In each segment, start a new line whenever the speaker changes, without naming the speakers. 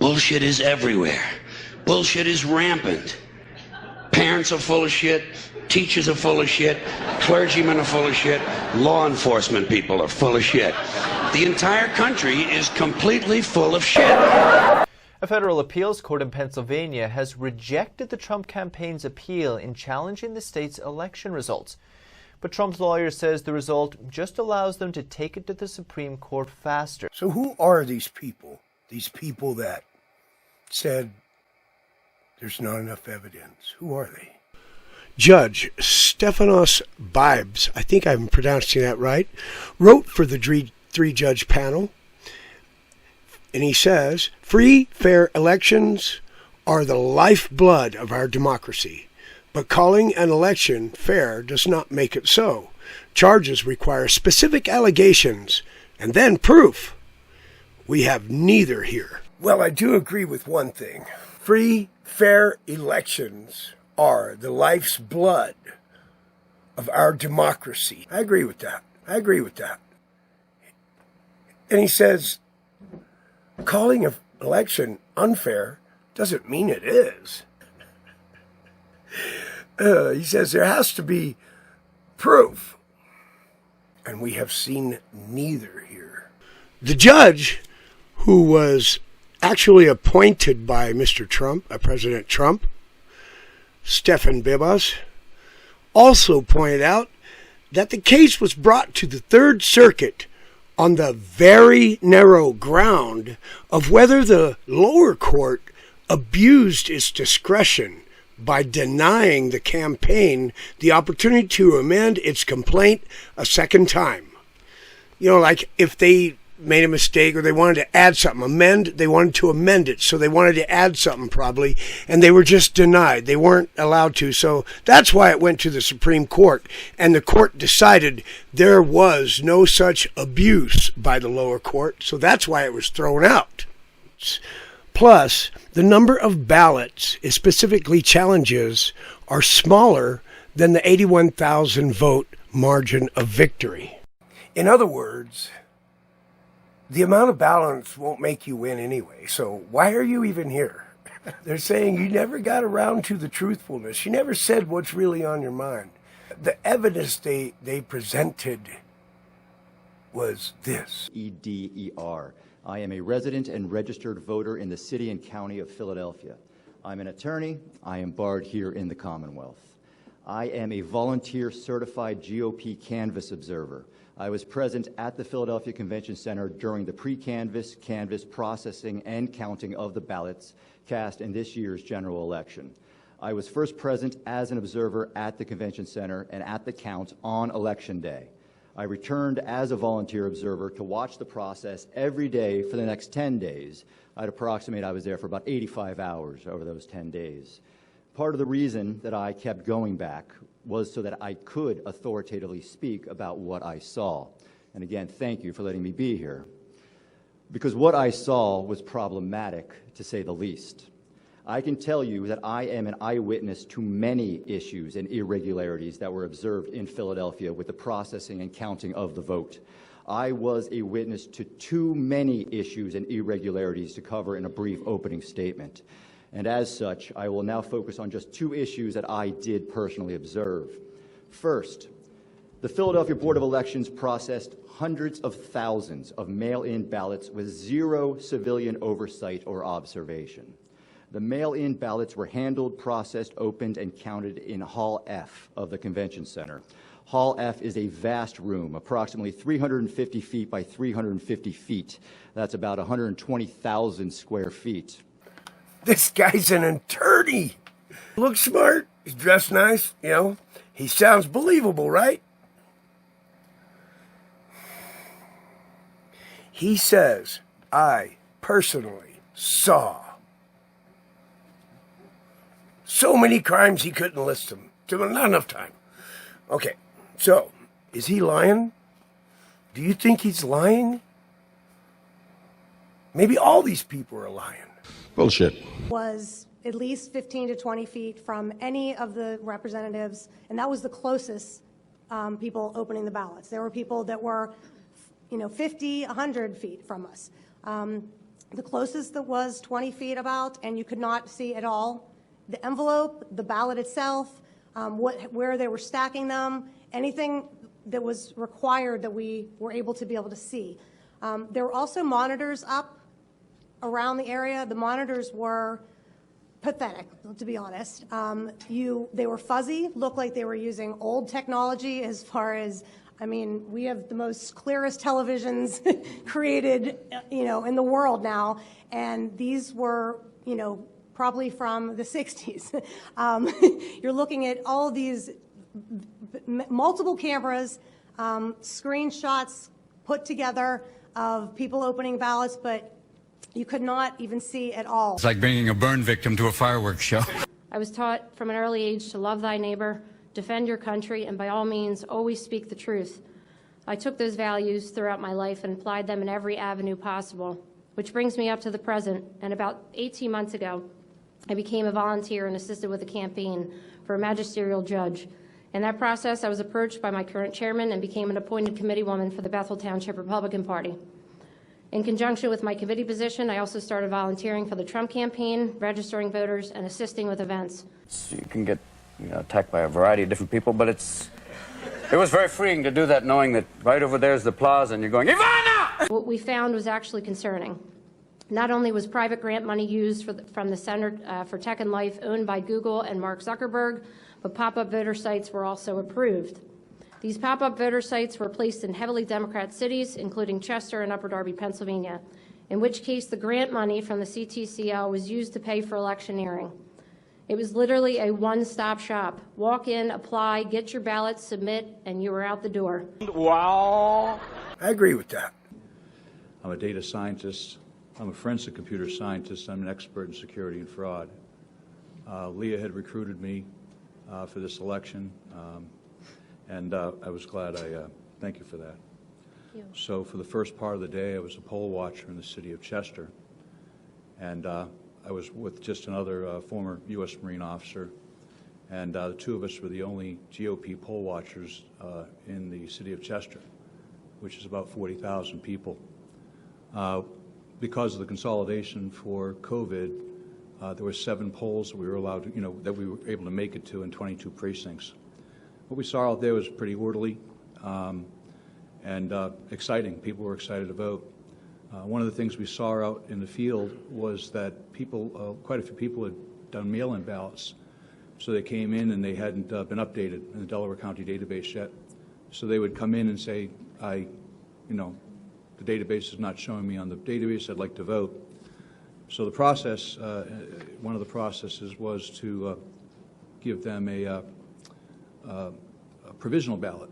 Bullshit is everywhere. Bullshit is rampant. Parents are full of shit. Teachers are full of shit. Clergymen are full of shit. Law enforcement people are full of shit. The entire country is completely full of shit.
A federal appeals court in Pennsylvania has rejected the Trump campaign's appeal in challenging the state's election results. But Trump's lawyer says the result just allows them to take it to the Supreme Court faster.
So who are these people? These people that said there's not enough evidence. Who are they? Judge Stephanos Bibes, I think I'm pronouncing that right, wrote for the three-judge panel. And he says, free, fair elections are the lifeblood of our democracy. But calling an election fair does not make it so. Charges require specific allegations and then proof. We have neither here. Well, I do agree with one thing. Free, fair elections are the life's blood of our democracy. I agree with that. And he says, calling an election unfair doesn't mean it is. He says there has to be proof. And we have seen neither here. The judge, who was actually appointed by Mr. Trump, President Trump, Stephan Bibas, also pointed out that the case was brought to the Third Circuit on the very narrow ground of whether the lower court abused its discretion by denying the campaign the opportunity to amend its complaint a second time. You know, like if they made a mistake or they wanted to add something, they wanted to amend it. So they wanted to add something probably, and they were just denied. They weren't allowed to. So that's why it went to the Supreme Court. And the court decided there was no such abuse by the lower court. So that's why it was thrown out. Plus, the number of ballots it specifically challenges are smaller than the 81,000 vote margin of victory. In other words, the amount of ballots won't make you win anyway. So why are you even here? They're saying you never got around to the truthfulness. You never said what's really on your mind. The evidence they presented was this.
EDER. I am a resident and registered voter in the city and county of Philadelphia. I'm an attorney. I am barred here in the Commonwealth. I am a volunteer certified GOP canvass observer. I was present at the Philadelphia Convention Center during the pre-canvass, canvass processing, and counting of the ballots cast in this year's general election. I was first present as an observer at the Convention Center and at the count on Election Day. I returned as a volunteer observer to watch the process every day for the next 10 days. I'd approximate I was there for about 85 hours over those 10 days. Part of the reason that I kept going back was so that I could authoritatively speak about what I saw. And again, thank you for letting me be here. Because what I saw was problematic, to say the least. I can tell you that I am an eyewitness to many issues and irregularities that were observed in Philadelphia with the processing and counting of the vote. I was a witness to too many issues and irregularities to cover in a brief opening statement. And as such, I will now focus on just two issues that I did personally observe. First, the Philadelphia Board of Elections processed hundreds of thousands of mail-in ballots with zero civilian oversight or observation. The mail-in ballots were handled, processed, opened, and counted in Hall F of the Convention Center. Hall F is a vast room, approximately 350 feet by 350 feet. That's about 120,000 square feet.
This guy's an attorney. Looks smart. He's dressed nice, you know. He sounds believable, right? He says, I personally saw so many crimes he couldn't list them. Not enough time. Okay, so, is he lying? Do you think he's lying? Maybe all these people are lying.
Bullshit.
Was at least 15 to 20 feet from any of the representatives, and that was the closest people opening the ballots. There were people that were, 50, 100 feet from us. The closest that was 20 feet about, and you could not see at all the envelope, the ballot itself, where they were stacking them, anything that was required that we were able to see. There were also monitors up around the area. The monitors were pathetic, to be honest. They were fuzzy, looked like they were using old technology as far as, I mean, we have the most clearest televisions created, in the world now, and these were, probably from the 60s. You're looking at all of these multiple cameras, screenshots put together of people opening ballots, but you could not even see at all.
It's like bringing a burn victim to a fireworks show.
I was taught from an early age to love thy neighbor, defend your country, and by all means, always speak the truth. I took those values throughout my life and applied them in every avenue possible, which brings me up to the present. And about 18 months ago, I became a volunteer and assisted with a campaign for a magisterial judge. In that process, I was approached by my current chairman and became an appointed committeewoman for the Bethel Township Republican Party. In conjunction with my committee position, I also started volunteering for the Trump campaign, registering voters, and assisting with events.
You can get attacked by a variety of different people, but it was very freeing to do that, knowing that right over there's the plaza and you're going, Ivana!
What we found was actually concerning. Not only was private grant money used from the Center for Tech and Life owned by Google and Mark Zuckerberg, but pop-up voter sites were also approved. These pop-up voter sites were placed in heavily Democrat cities, including Chester and Upper Darby, Pennsylvania, in which case the grant money from the CTCL was used to pay for electioneering. It was literally a one-stop shop. Walk in, apply, get your ballot, submit, and you were out the door.
Wow. I agree with that.
I'm a data scientist. I'm a forensic computer scientist. I'm an expert in security and fraud. Leah had recruited me for this election. And I was glad. Thank you for that.
Thank you.
So for the first part of the day, I was a poll watcher in the city of Chester. And I was with just another former U.S. Marine officer. And the two of us were the only GOP poll watchers in the city of Chester, which is about 40,000 people. Because of the consolidation for COVID, there were 7 polls that we were allowed to, that we were able to make it to in 22 precincts. What we saw out there was pretty orderly and exciting. People were excited to vote. One of the things we saw out in the field was that people, quite a few people had done mail-in ballots. So they came in and they hadn't been updated in the Delaware County database yet. So they would come in and say, the database is not showing me on the database, I'd like to vote. So the process, one of the processes was to give them a provisional ballot,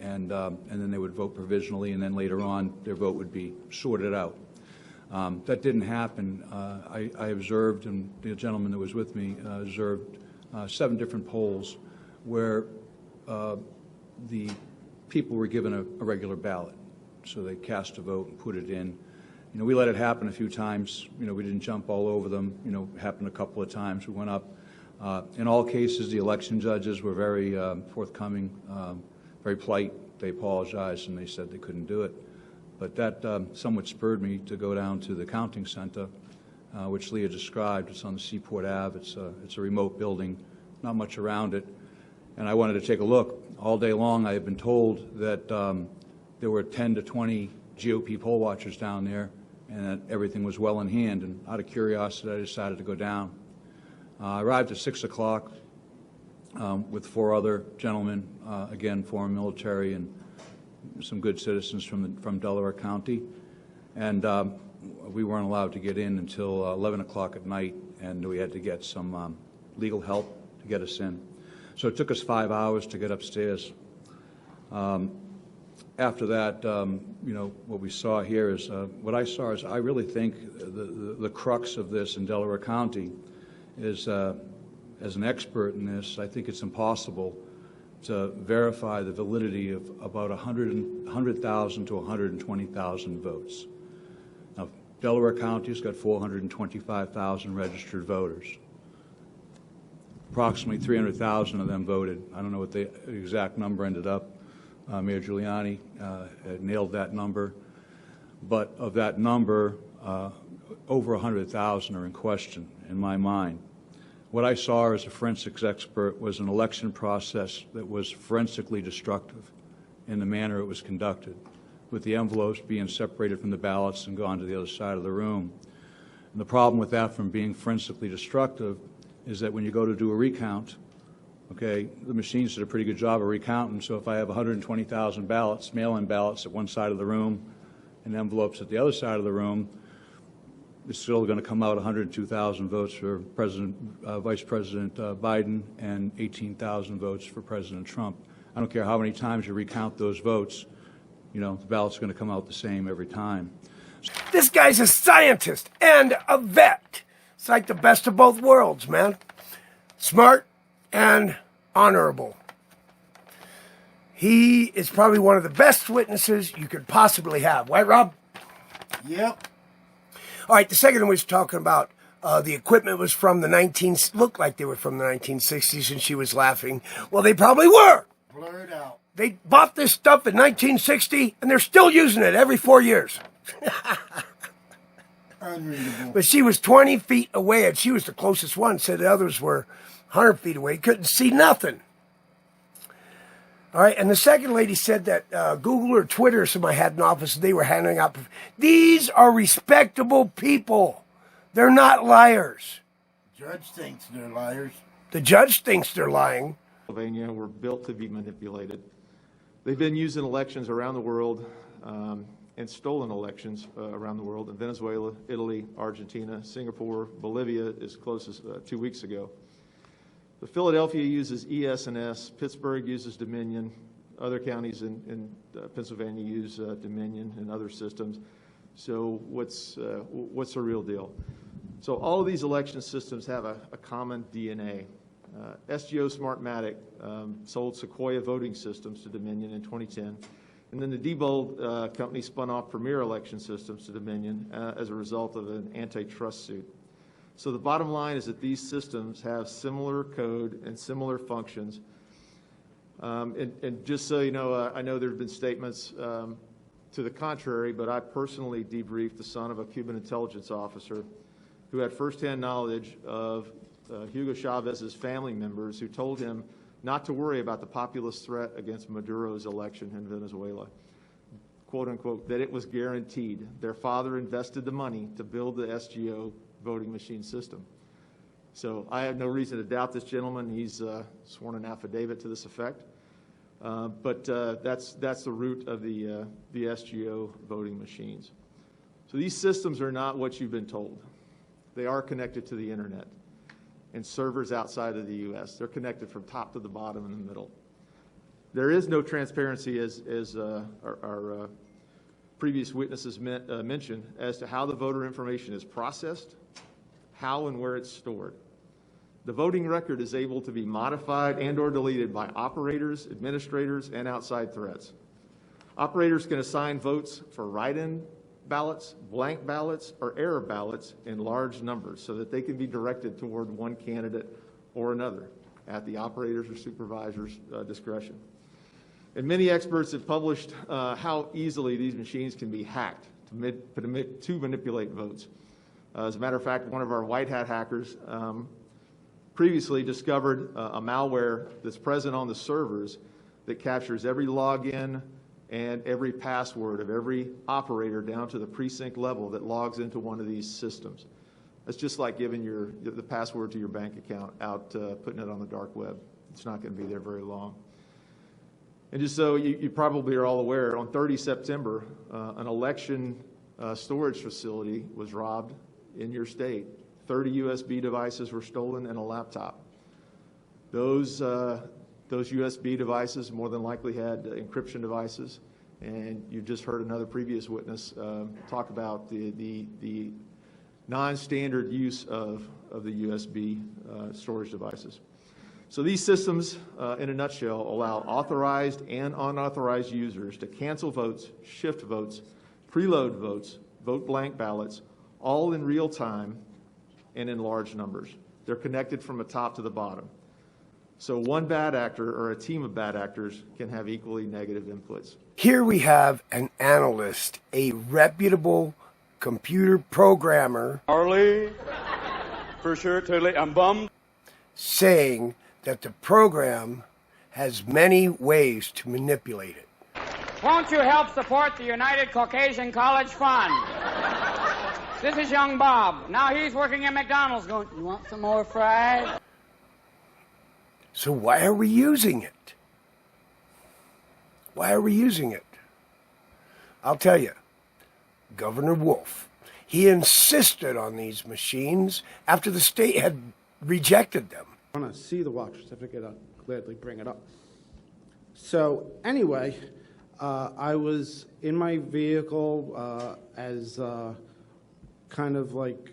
and then they would vote provisionally, and then later on their vote would be sorted out. That didn't happen. I observed, and the gentleman that was with me observed 7 different polls where the people were given a regular ballot. So they cast a vote and put it in. We let it happen a few times. We didn't jump all over them. It happened a couple of times. We went up. In all cases, the election judges were very forthcoming, very polite. They apologized and they said they couldn't do it. But that somewhat spurred me to go down to the counting center, which Leah described. It's on the Seaport Ave. It's a remote building, not much around it. And I wanted to take a look. All day long, I had been told that there were 10 to 20 GOP poll watchers down there, and that everything was well in hand. And out of curiosity, I decided to go down. I arrived at 6 o'clock with 4 other gentlemen, again, former military and some good citizens from Delaware County. And we weren't allowed to get in until 11 o'clock at night, and we had to get some legal help to get us in. So it took us 5 hours to get upstairs. After that, what we saw here is, what I saw is I really think the crux of this in Delaware County is, as an expert in this, I think it's impossible to verify the validity of about 100,000 to 120,000 votes. Now, Delaware County's got 425,000 registered voters. Approximately 300,000 of them voted. I don't know what the exact number ended up. Mayor Giuliani nailed that number. But of that number, over 100,000 are in question in my mind. What I saw as a forensics expert was an election process that was forensically destructive in the manner it was conducted, with the envelopes being separated from the ballots and gone to the other side of the room. And the problem with that from being forensically destructive is that when you go to do a recount, okay, the machines did a pretty good job of recounting, so if I have 120,000 ballots, mail-in ballots at one side of the room and envelopes at the other side of the room, it's still going to come out 102,000 votes for Vice President Biden and 18,000 votes for President Trump. I don't care how many times you recount those votes, you know, the ballot's going to come out the same every time.
This guy's a scientist and a vet. It's like the best of both worlds, man. Smart and honorable. He is probably one of the best witnesses you could possibly have. Right, Rob?
Yep.
All right, the second one was talking about the equipment was from the looked like they were from the 1960s, and she was laughing. Well, they probably were.
Blurred out.
They bought this stuff in 1960, and they're still using it every 4 years.
Unreadable.
But she was 20 feet away, and she was the closest one. Said the others were 100 feet away. Couldn't see nothing. All right, and the second lady said that Google or Twitter or somebody had an office, and they were handing out. These are respectable people. They're not liars.
Judge thinks they're liars.
The judge thinks they're lying.
Pennsylvania were built to be manipulated. They've been used in elections around the world and stolen elections around the world in Venezuela, Italy, Argentina, Singapore, Bolivia as close as 2 weeks ago. The Philadelphia uses ES&S, Pittsburgh uses Dominion, other counties in Pennsylvania use Dominion and other systems. So what's the real deal? So all of these election systems have a common DNA. SGO Smartmatic sold Sequoia voting systems to Dominion in 2010. And then the Diebold company spun off Premier Election Systems to Dominion as a result of an antitrust suit. So the bottom line is that these systems have similar code and similar functions. And just so you know, I know there have been statements to the contrary, but I personally debriefed the son of a Cuban intelligence officer who had firsthand knowledge of Hugo Chavez's family members who told him not to worry about the populist threat against Maduro's election in Venezuela, quote unquote, that it was guaranteed. Their father invested the money to build the SGO voting machine system. So I have no reason to doubt this gentleman. He's sworn an affidavit to this effect. But that's the root of the SGO voting machines. So these systems are not what you've been told. They are connected to the internet and servers outside of the U.S. They're connected from top to the bottom in the middle. There is no transparency, as our previous witnesses mentioned, as to how the voter information is processed, how and where it's stored. The voting record is able to be modified and or deleted by operators, administrators, and outside threats. Operators can assign votes for write-in ballots, blank ballots, or error ballots in large numbers so that they can be directed toward one candidate or another at the operator's or supervisor's discretion. And many experts have published how easily these machines can be hacked to manipulate votes. As a matter of fact, one of our white hat hackers previously discovered a malware that's present on the servers that captures every login and every password of every operator down to the precinct level that logs into one of these systems. It's just like giving the password to your bank account out, putting it on the dark web. It's not going to be there very long. And just so you probably are all aware, on 30 September, an election storage facility was robbed in your state. 30 USB devices were stolen and a laptop. Those USB devices more than likely had encryption devices, and you just heard another previous witness talk about the non-standard use of the USB storage devices. So these systems, in a nutshell, allow authorized and unauthorized users to cancel votes, shift votes, preload votes, vote blank ballots, all in real time and in large numbers. They're connected from the top to the bottom. So one bad actor or a team of bad actors can have equally negative inputs.
Here we have an analyst, a reputable computer programmer,
Harley, for sure, totally. I'm bummed.
saying that the program has many ways to manipulate it.
Won't you help support the United Caucasian College Fund? This is young Bob. Now he's working at McDonald's going, you want some more fries?
So why are we using it? Why are we using it? I'll tell you, Governor Wolf, he insisted on these machines after the state had rejected them.
I want to see the watch certificate. I'll gladly bring it up. So anyway, I was in my vehicle as kind of like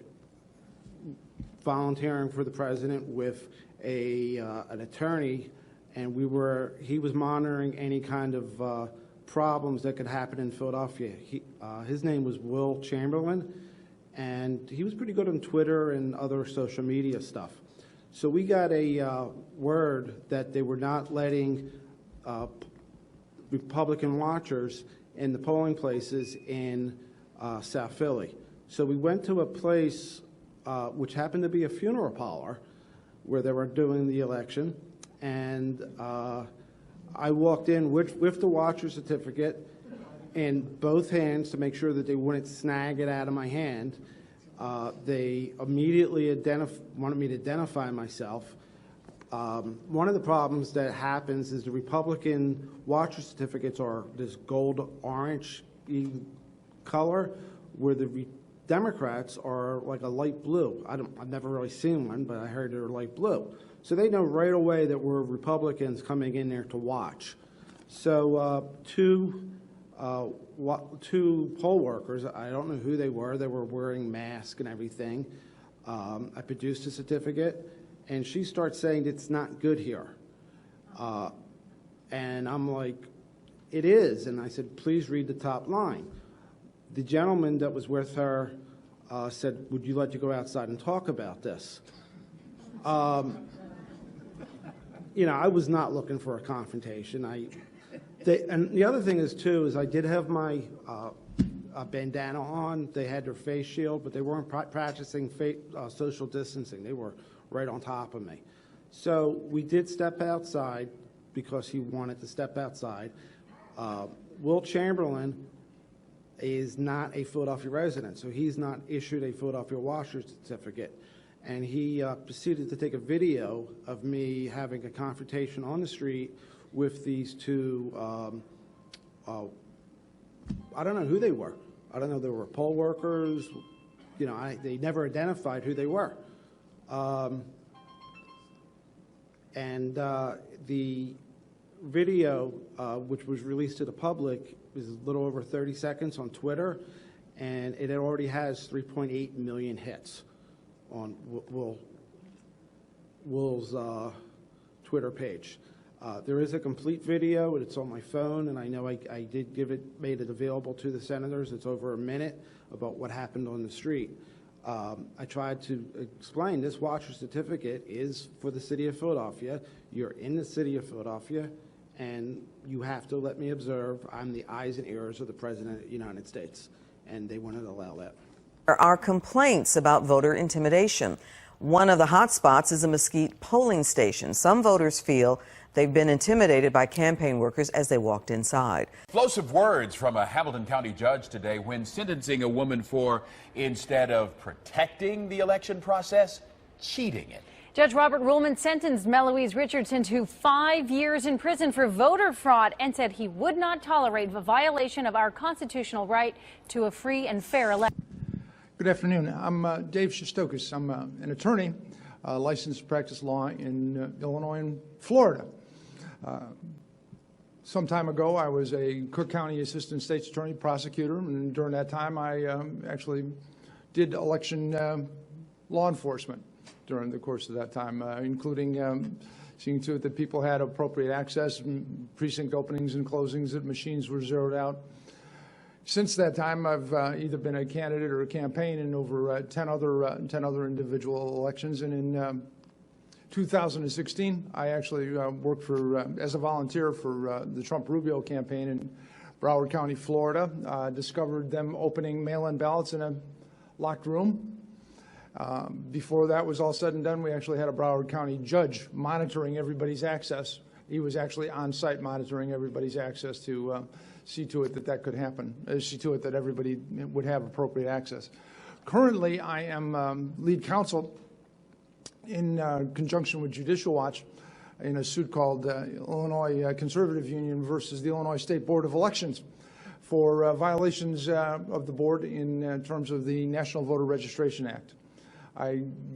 volunteering for the president with an attorney, and he was monitoring any kind of problems that could happen in Philadelphia. His name was Will Chamberlain, and he was pretty good on Twitter and other social media stuff. So we got a word that they were not letting Republican watchers in the polling places in South Philly. So we went to a place which happened to be a funeral parlor where they were doing the election, and I walked in with the watcher certificate in both hands to make sure that they wouldn't snag it out of my hand. They immediately wanted me to identify myself. One of the problems that happens is the Republican watcher certificates are this gold-orange color, where the Democrats are like a light blue. I've never really seen one, but I heard they're light blue. So they know right away that we're Republicans coming in there to watch. So two poll workers, I don't know who they were wearing masks and everything. I produced a certificate, and she starts saying it's not good here. And I'm like, it is. And I said, please read the top line. The gentleman that was with her said, would you like to go outside and talk about this? I was not looking for a confrontation. And the other thing is I did have my bandana on. They had their face shield, but they weren't practicing social distancing. They were right on top of me. So we did step outside because he wanted to step outside. Will Chamberlain is not a Philadelphia resident, so he's not issued a Philadelphia washer certificate. And he proceeded to take a video of me having a confrontation on the street with these two, I don't know who they were. I don't know if they were poll workers. They never identified who they were. The video, which was released to the public, is a little over 30 seconds on Twitter, and it already has 3.8 million hits on Will's Twitter page. There is a complete video, and it's on my phone, and I know I made it available to the senators. It's over a minute about what happened on the street. I tried to explain this watcher certificate is for the city of Philadelphia. You're in the city of Philadelphia, and you have to let me observe. I'm the eyes and ears of the President of the United States, and they wouldn't allow that.
There are complaints about voter intimidation. One of the hot spots is a Mesquite polling station. Some voters feel they've been intimidated by campaign workers as they walked inside.
Explosive words from a Hamilton County judge today when sentencing a woman for, instead of protecting the election process, cheating it.
Judge Robert Ruhlman sentenced Meloise Richardson to 5 years in prison for voter fraud and said he would not tolerate the violation of our constitutional right to a free and fair election.
Good afternoon. I'm Dave Shostokis. I'm an attorney, licensed to practice law in Illinois and Florida. Some time ago, I was a Cook County Assistant State's Attorney prosecutor, and during that time, I actually did election law enforcement during the course of that time, including seeing to it that people had appropriate access, precinct openings and closings, that machines were zeroed out. Since that time, I've either been a candidate or a campaign in over 10 other individual elections, and in 2016, I actually worked for as a volunteer for the Trump-Rubio campaign and Broward County, Florida, discovered them opening mail-in ballots in a locked room. Before that was all said and done, we actually had a Broward County judge monitoring everybody's access. He was actually on site monitoring everybody's access to see to it that that could happen, see to it that everybody would have appropriate access. Currently, I am lead counsel in conjunction with Judicial Watch in a suit called Illinois Conservative Union versus the Illinois State Board of Elections for violations of the board in terms of the National Voter Registration Act.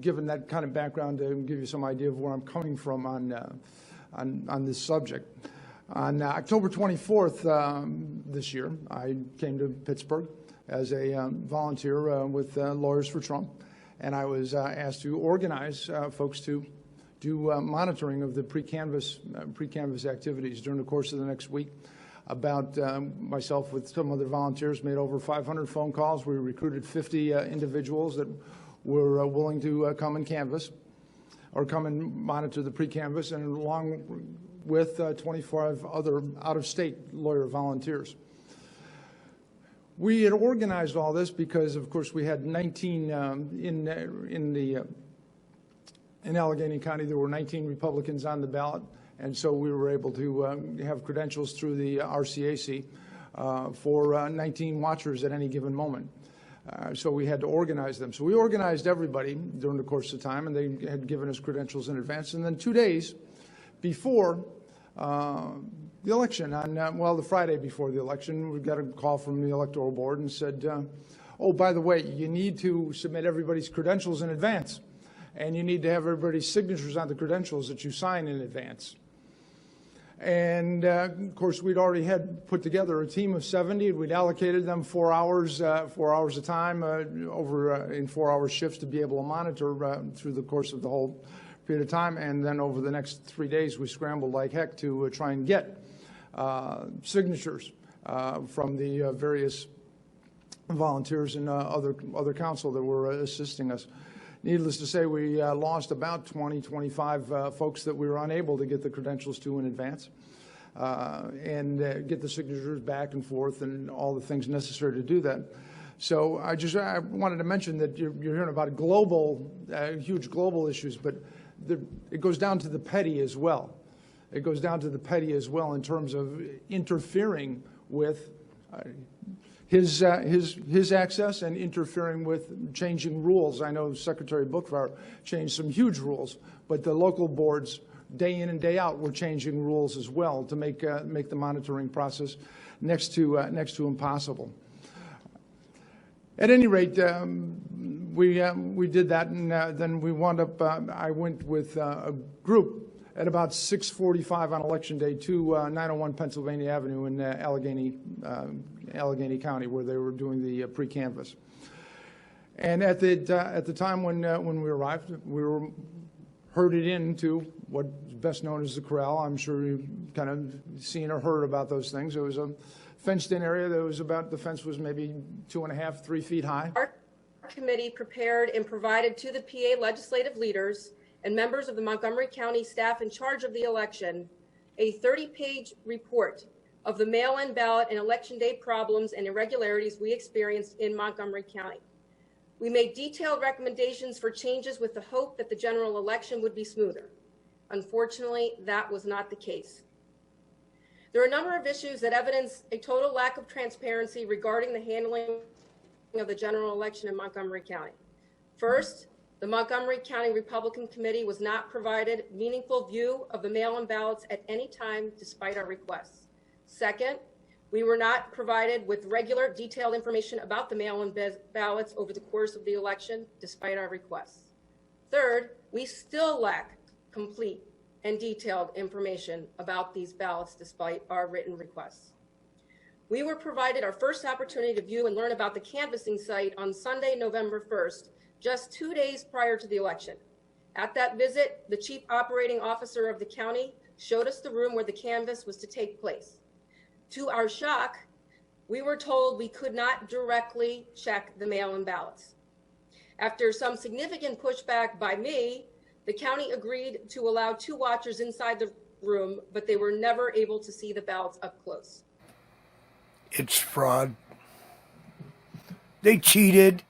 Given that kind of background to give you some idea of where I'm coming from on this subject. On October 24th this year, I came to Pittsburgh as a volunteer with Lawyers for Trump, and I was asked to organize folks to do monitoring of the pre-canvass activities during the course of the next week. About myself with some other volunteers made over 500 phone calls. We recruited 50 individuals that were willing to come and canvass or come and monitor the pre-canvass, and along with 25 other out-of-state lawyer volunteers. We had organized all this because, of course, we had 19 in Allegheny County. There were 19 Republicans on the ballot, and so we were able to have credentials through the RCAC for 19 watchers at any given moment. So we had to organize them. So we organized everybody during the course of time, and they had given us credentials in advance. And then 2 days before the election, on the Friday before the election, we got a call from the electoral board and said, oh, by the way, you need to submit everybody's credentials in advance, and you need to have everybody's signatures on the credentials that you sign in advance. And of course, we'd already had put together a team of 70, and we'd allocated them 4 hours a time over in 4-hour shifts to be able to monitor through the course of the whole period of time. And then over the next 3 days, we scrambled like heck to try and get signatures from the various volunteers and other counsel that were assisting us. Needless to say, we lost about 25 folks that we were unable to get the credentials to in advance and get the signatures back and forth and all the things necessary to do that. So I wanted to mention that you're hearing about global, huge global issues, but it goes down to the petty as well. It goes down to the petty as well in terms of interfering with his access and interfering with changing rules. I know Secretary Boockvar changed some huge rules, but the local boards, day in and day out, were changing rules as well to make the monitoring process next to impossible. At any rate, we did that, and then we wound up. I went with a group at about 6:45 on Election Day to 901 Pennsylvania Avenue in Allegheny County, where they were doing the pre-canvass. And at the time when we arrived, we were herded into what's best known as the corral. I'm sure you've kind of seen or heard about those things. It was a fenced-in area that was the fence was maybe 2.5, 3 feet high.
Our committee prepared and provided to the PA legislative leaders and members of the Montgomery County staff in charge of the election a 30-page report of the mail-in ballot and election day problems and irregularities we experienced in Montgomery County. We made detailed recommendations for changes with the hope that the general election would be smoother. Unfortunately, that was not the case. There are a number of issues that evidence a total lack of transparency regarding the handling of the general election in Montgomery County. First, the Montgomery County Republican Committee was not provided meaningful view of the mail-in ballots at any time despite our requests. Second, we were not provided with regular detailed information about the mail-in ballots over the course of the election despite our requests. Third, we still lack complete and detailed information about these ballots despite our written requests. We were provided our first opportunity to view and learn about the canvassing site on Sunday, November 1st, just 2 days prior to the election. At that visit, the chief operating officer of the county showed us the room where the canvass was to take place. To our shock, we were told we could not directly check the mail-in ballots. After some significant pushback by me, the county agreed to allow 2 watchers inside the room, but they were never able to see the ballots up close.
It's fraud. They cheated.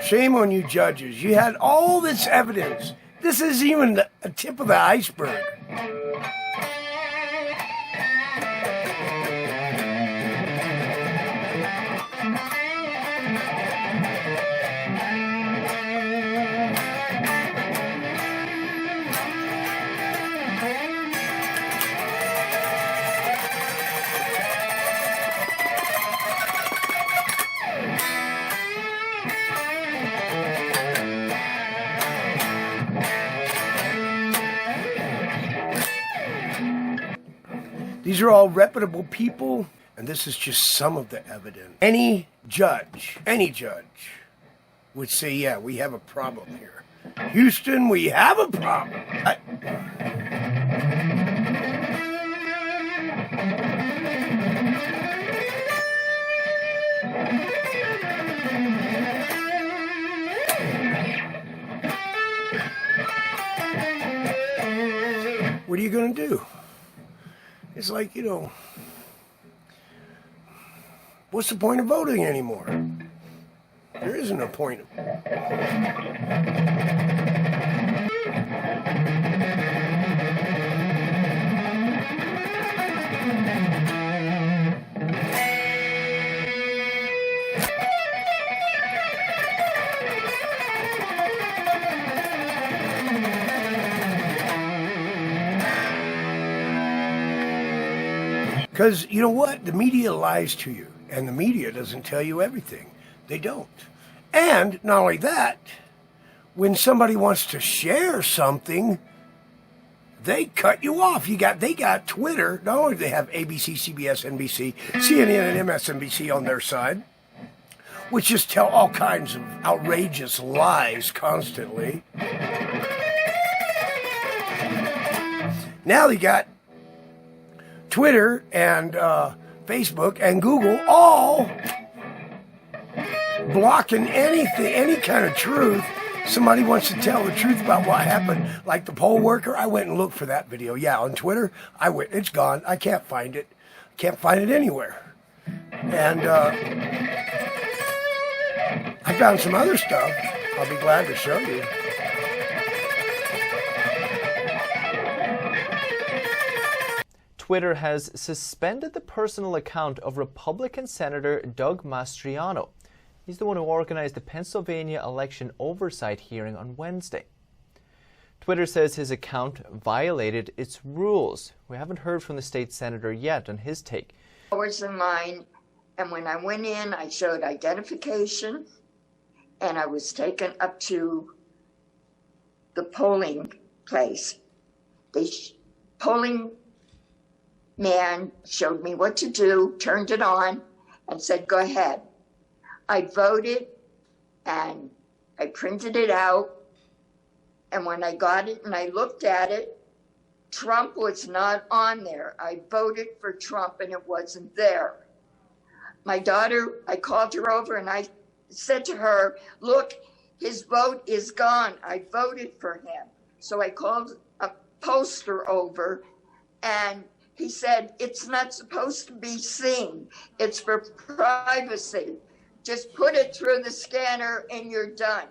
Shame on you judges. You had all this evidence. This is even a tip of the iceberg. These are all reputable people, and this is just some of the evidence. Any judge would say, yeah, we have a problem here. Houston, we have a problem. What are you going to do? It's like, you know, what's the point of voting anymore? There isn't a point. Because you know what? The media lies to you, and the media doesn't tell you everything. They don't. And not only that, when somebody wants to share something, they cut you off. They got Twitter. Not only do they have ABC, CBS, NBC, CNN, and MSNBC on their side, which just tell all kinds of outrageous lies constantly. Now they got Twitter and Facebook and Google all blocking anything, any kind of truth. Somebody wants to tell the truth about what happened, like the poll worker. I went and looked for that video. Yeah, on Twitter, it's gone. I can't find it. Can't find it anywhere. And I found some other stuff. I'll be glad to show you.
Twitter has suspended the personal account of Republican Senator Doug Mastriano. He's the one who organized the Pennsylvania election oversight hearing on Wednesday. Twitter says his account violated its rules. We haven't heard from the state senator yet on his take.
I was in line, and when I went in, I showed identification, and I was taken up to the polling place. The polling man showed me what to do, turned it on, and said, go ahead. I voted, and I printed it out, and when I got it and I looked at it, Trump was not on there. I voted for Trump, and it wasn't there. My daughter, I called her over, and I said to her, look, his vote is gone. I voted for him. So I called a poster over, and he said, it's not supposed to be seen. It's for privacy. Just put it through the scanner and you're done.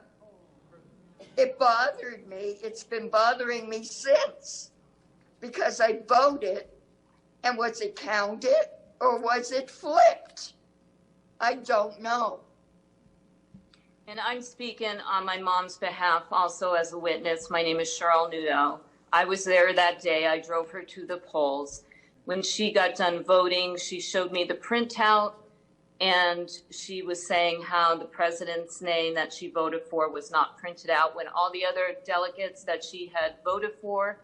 It bothered me. It's been bothering me since because I voted, and was it counted or was it flipped? I don't know.
And I'm speaking on my mom's behalf also as a witness. My name is Cheryl Nudo. I was there that day. I drove her to the polls. When she got done voting, she showed me the printout, and she was saying how the president's name that she voted for was not printed out when all the other delegates that she had voted for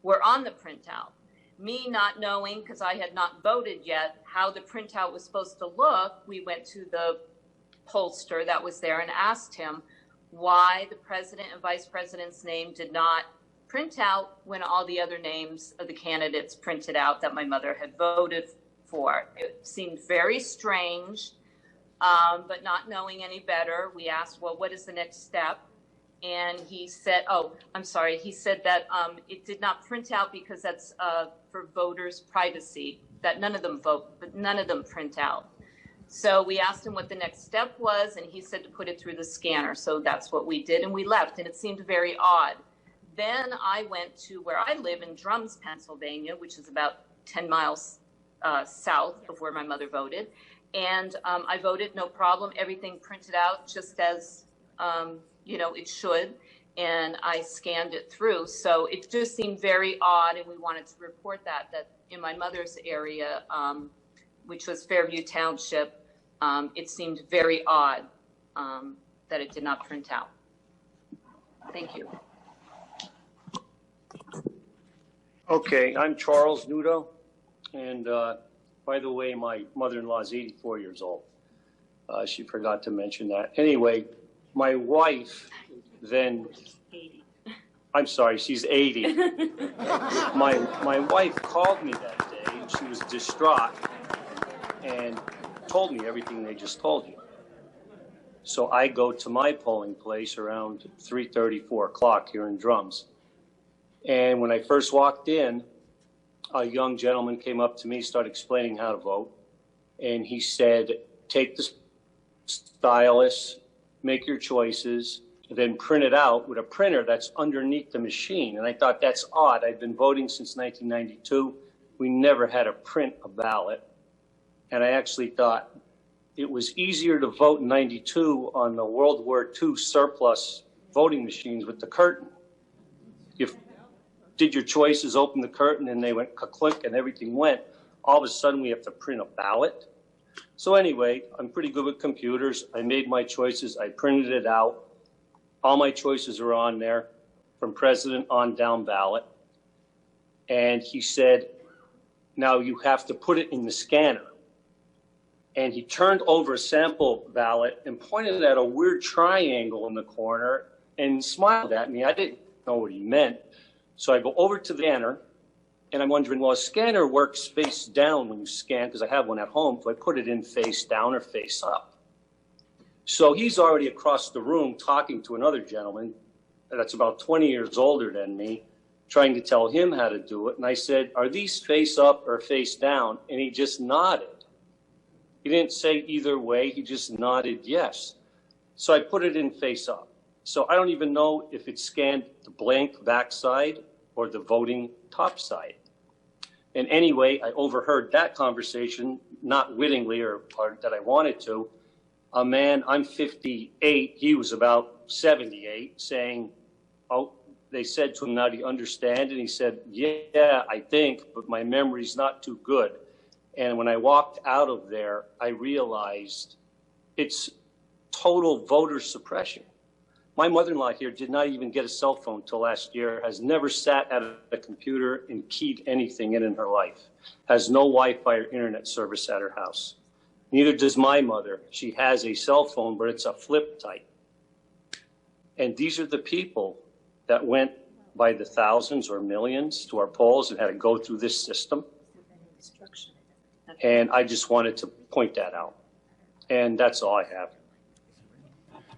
were on the printout. Me not knowing, because I had not voted yet, how the printout was supposed to look, we went to the pollster that was there and asked him why the president and vice president's name did not print out when all the other names of the candidates printed out that my mother had voted for. It seemed very strange, but not knowing any better, we asked, well, what is the next step? and he said, oh, I'm sorry, he said that it did not print out because that's for voters' privacy, that none of them vote, but none of them print out. So we asked him what the next step was, and he said to put it through the scanner. So that's what we did, and we left, and it seemed very odd. Then I went to where I live in Drums, Pennsylvania, which is about 10 miles south of where my mother voted. And I voted, no problem. Everything printed out just as, it should. And I scanned it through. So it just seemed very odd, and we wanted to report that in my mother's area, which was Fairview Township, it seemed very odd that it did not print out. Thank you.
Okay, I'm Charles Nudo, and by the way, my mother-in-law is 84 years old. She forgot to mention that. Anyway, my wife then, I'm sorry, she's 80. My wife called me that day, and she was distraught and told me everything they just told you. So I go to my polling place around 3:30, 4 o'clock here in Drums. And when I first walked in, a young gentleman came up to me, started explaining how to vote. And he said, take the stylus, make your choices, then print it out with a printer that's underneath the machine. And I thought, that's odd. I've been voting since 1992. We never had to print a ballot. And I actually thought it was easier to vote in 92 on the World War II surplus voting machines with the curtain. You did your choices, opened the curtain, and they went click, and everything went. All of a sudden, we have to print a ballot. So anyway, I'm pretty good with computers. I made my choices. I printed it out. All my choices are on there, from president on down ballot. And he said, now you have to put it in the scanner. And he turned over a sample ballot and pointed at a weird triangle in the corner and smiled at me. I didn't know what he meant. So I go over to the scanner, and I'm wondering, well, a scanner works face down when you scan, because I have one at home, so I put it in face down or face up. So he's already across the room talking to another gentleman that's about 20 years older than me, trying to tell him how to do it. And I said, are these face up or face down? And he just nodded. He didn't say either way. He just nodded yes. So I put it in face up. So I don't even know if it scanned the blank backside or the voting top side. And anyway, I overheard that conversation, not wittingly or that I wanted to. A man, I'm 58, he was about 78, saying, oh, they said to him, now do you understand? And he said, yeah, I think, but my memory's not too good. And when I walked out of there, I realized it's total voter suppression. My mother-in-law here did not even get a cell phone till last year, has never sat at a computer and keyed anything in her life, has no Wi-Fi or internet service at her house. Neither does my mother. She has a cell phone, but it's a flip type. And these are the people that went by the thousands or millions to our polls and had to go through this system. And I just wanted to point that out. And that's all I have.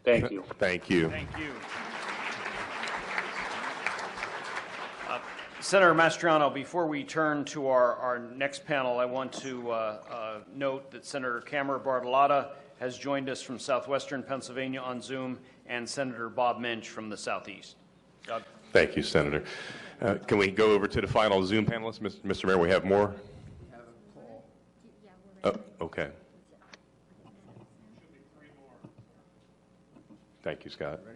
Thank you.
Thank you.
Thank you. Senator Mastriano, before we turn to our next panel, I want to note that Senator Camera Bartolotta has joined us from southwestern Pennsylvania on Zoom, and Senator Bob Mensch from the southeast. Doug.
Thank you, Senator. Can we go over to the final Zoom panelists? Mr. Mayor, we have more? Oh, okay. Thank you, Scott.
I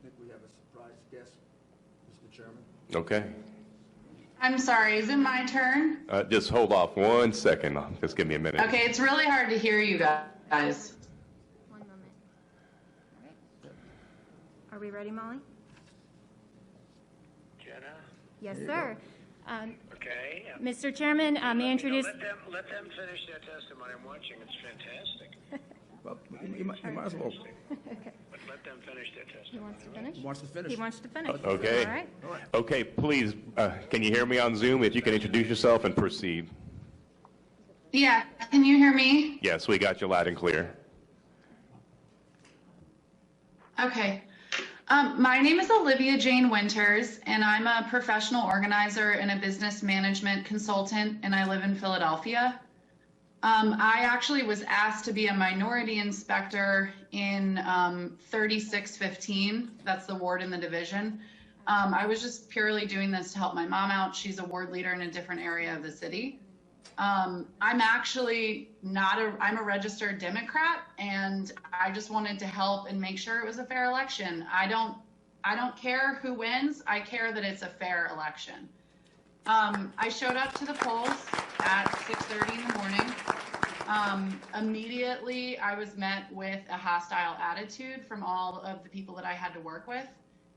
think we have a surprise guest, Mr. Chairman.
Okay.
I'm sorry, is it my turn?
Just hold off 1 second. Just give me a minute.
Okay, it's really hard to hear you guys.
One moment. All right. Are we ready, Molly?
Jenna?
Yes, sir.
Okay.
Mr. Chairman, may I introduce...
Let them finish their testimony. I'm watching. It's fantastic.
Well, you might as well.
Okay.
But let them finish their testimony.
He wants to finish?
He wants to finish.
He wants to finish.
Okay.
All right.
Okay, please, can you hear me on Zoom? If you can introduce yourself and proceed.
Yeah, can you hear me?
Yes, we got you loud and clear.
Okay. My name is Olivia Jane Winters, and I'm a professional organizer and a business management consultant, and I live in Philadelphia. I actually was asked to be a minority inspector in 3615. That's the ward in the division. I was just purely doing this to help my mom out. She's a ward leader in a different area of the city. I'm actually I'm a registered Democrat, and I just wanted to help and make sure it was a fair election. I don't care who wins. I care that it's a fair election. I showed up to the polls at 6:30 in the morning. Immediately, I was met with a hostile attitude from all of the people that I had to work with.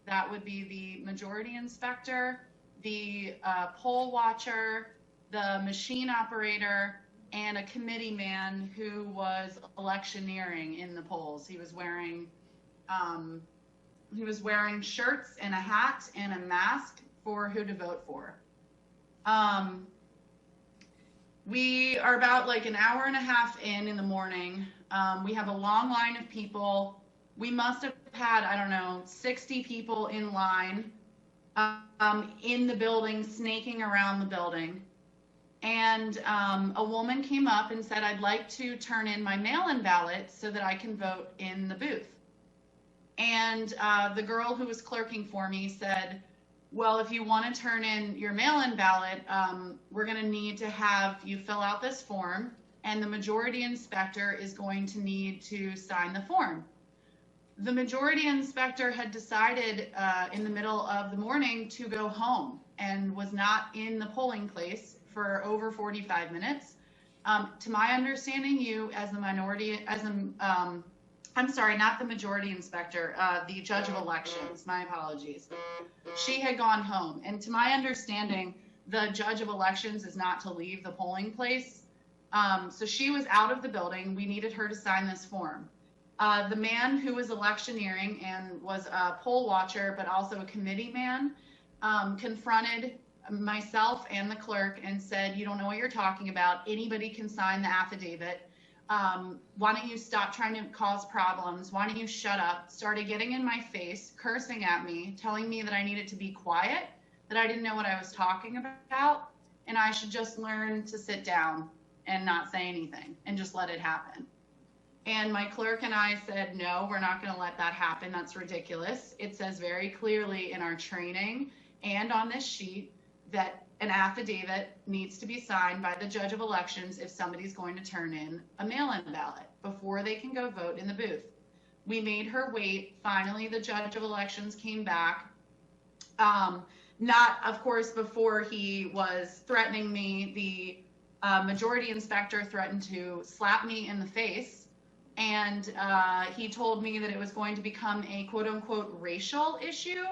That would be the majority inspector, the poll watcher, the machine operator, and a committee man who was electioneering in the polls. He was wearing shirts and a hat and a mask for who to vote for. We are about like an hour and a half in the morning. We have a long line of people. We must have had, I don't know, 60 people in line in the building, snaking around the building. And a woman came up and said, I'd like to turn in my mail-in ballot so that I can vote in the booth. And the girl who was clerking for me said, well, if you want to turn in your mail-in ballot, we're going to need to have you fill out this form, and the majority inspector is going to need to sign the form. The majority inspector had decided in the middle of the morning to go home and was not in the polling place for over 45 minutes. To my understanding, you as the minority, I'm sorry, not the majority inspector, the judge of elections, my apologies. She had gone home. And to my understanding, the judge of elections is not to leave the polling place. So she was out of the building. We needed her to sign this form. The man who was electioneering and was a poll watcher, but also a committee man, confronted myself and the clerk and said, you don't know what you're talking about. Anybody can sign the affidavit. Why don't you stop trying to cause problems? Why don't you shut up? Started getting in my face, cursing at me, telling me that I needed to be quiet, that I didn't know what I was talking about, and I should just learn to sit down and not say anything and just let it happen. And my clerk and I said, no, we're not going to let that happen. That's ridiculous. It says very clearly in our training and on this sheet that an affidavit needs to be signed by the judge of elections if somebody's going to turn in a mail-in ballot before they can go vote in the booth. We made her wait. Finally, the judge of elections came back. Not, of course, before he was threatening me. The majority inspector threatened to slap me in the face. And he told me that it was going to become a quote-unquote racial issue.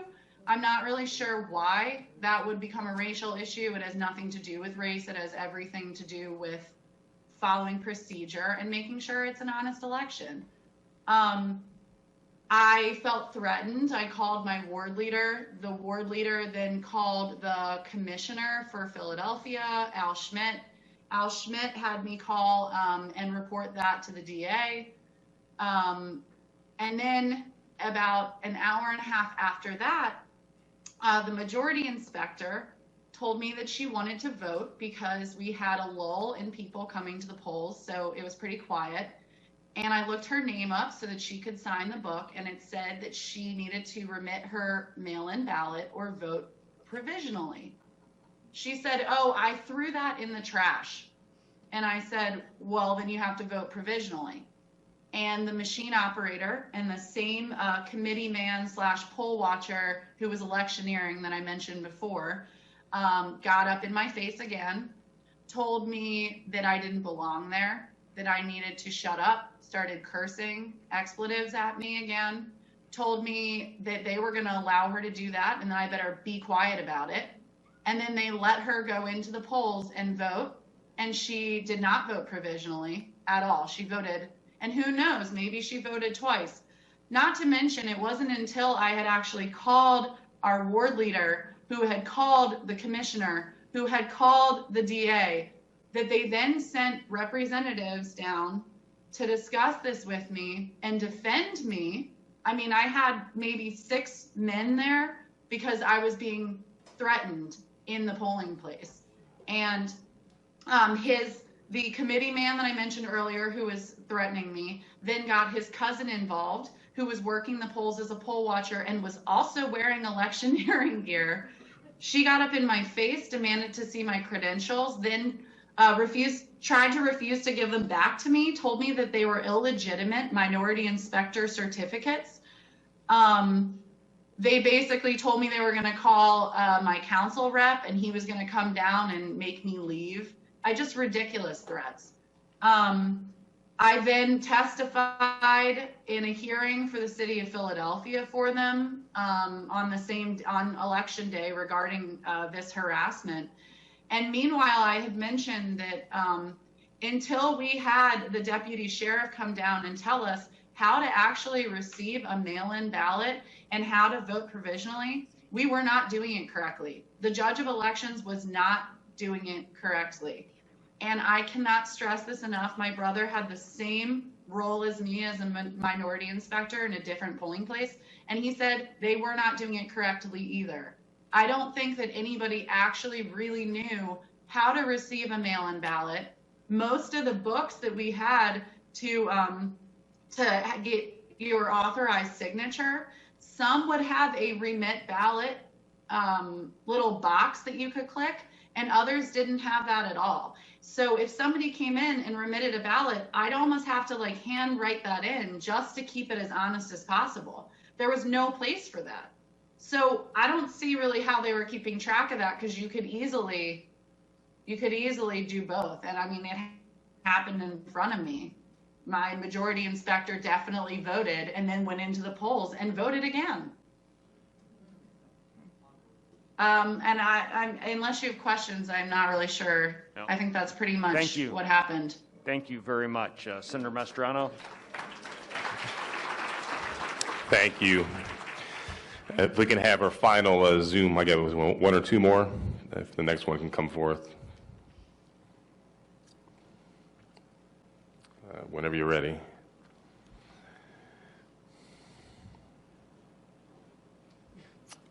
I'm not really sure why that would become a racial issue. It has nothing to do with race. It has everything to do with following procedure and making sure it's an honest election. I felt threatened. I called my ward leader. The ward leader then called the commissioner for Philadelphia, Al Schmidt. Al Schmidt had me call and report that to the DA. And then about an hour and a half after that, the majority inspector told me that she wanted to vote because we had a lull in people coming to the polls, so it was pretty quiet. And I looked her name up so that she could sign the book, and it said that she needed to remit her mail-in ballot or vote provisionally. She said, oh, I threw that in the trash. And I said, well, then you have to vote provisionally. And the machine operator and the same committee man / poll watcher who was electioneering that I mentioned before got up in my face again, told me that I didn't belong there, that I needed to shut up, started cursing expletives at me again, told me that they were going to allow her to do that and that I better be quiet about it. And then they let her go into the polls and vote. And she did not vote provisionally at all. She voted, and who knows, maybe she voted twice. Not to mention, it wasn't until I had actually called our ward leader, who had called the commissioner, who had called the DA, that they then sent representatives down to discuss this with me and defend me. I mean, I had maybe 6 men there because I was being threatened in the polling place. And the committee man that I mentioned earlier, who was threatening me, then got his cousin involved, who was working the polls as a poll watcher and was also wearing electioneering gear. She got up in my face, demanded to see my credentials, then tried to refuse to give them back to me, told me that they were illegitimate minority inspector certificates. They basically told me they were going to call my council rep and he was going to come down and make me leave. Just ridiculous threats. I then testified in a hearing for the city of Philadelphia for them on election day regarding this harassment. And meanwhile, I had mentioned that until we had the deputy sheriff come down and tell us how to actually receive a mail-in ballot and how to vote provisionally, we were not doing it correctly. The judge of elections was not doing it correctly. And I cannot stress this enough. My brother had the same role as me as a minority inspector in a different polling place. And he said they were not doing it correctly either. I don't think that anybody actually really knew how to receive a mail-in ballot. Most of the books that we had to get your authorized signature, some would have a remit ballot little box that you could click, and others didn't have that at all. So if somebody came in and remitted a ballot, I'd almost have to like hand write that in just to keep it as honest as possible. There was no place for that. So I don't see really how they were keeping track of that, because you could easily do both. And I mean, it happened in front of me. My majority inspector definitely voted and then went into the polls and voted again. And I'm unless you have questions, I'm not really sure.
No.
I think that's pretty much what happened.
Thank you very much. Senator Mastriano.
Thank you. If we can have our final Zoom, I guess it was one or two more, if the next one can come forth. Whenever you're ready.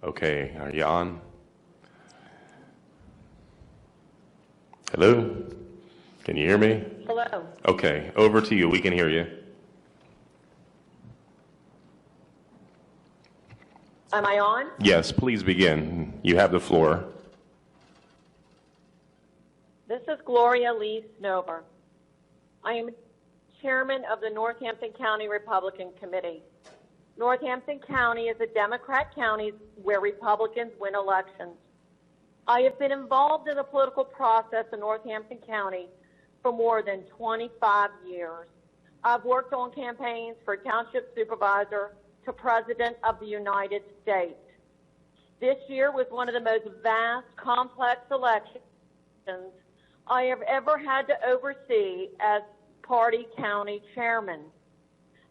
Okay, are you on? Hello? Can you hear me?
Hello.
Okay, over to you. We can hear you.
Am I on?
Yes, please begin. You have the floor.
This is Gloria Lee Snover. I am chairman of the Northampton County Republican Committee. Northampton County is a Democrat county where Republicans win elections. I have been involved in the political process in Northampton County for more than 25 years. I've worked on campaigns for township supervisor to President of the United States. This year was one of the most vast, complex elections I have ever had to oversee as party county chairman.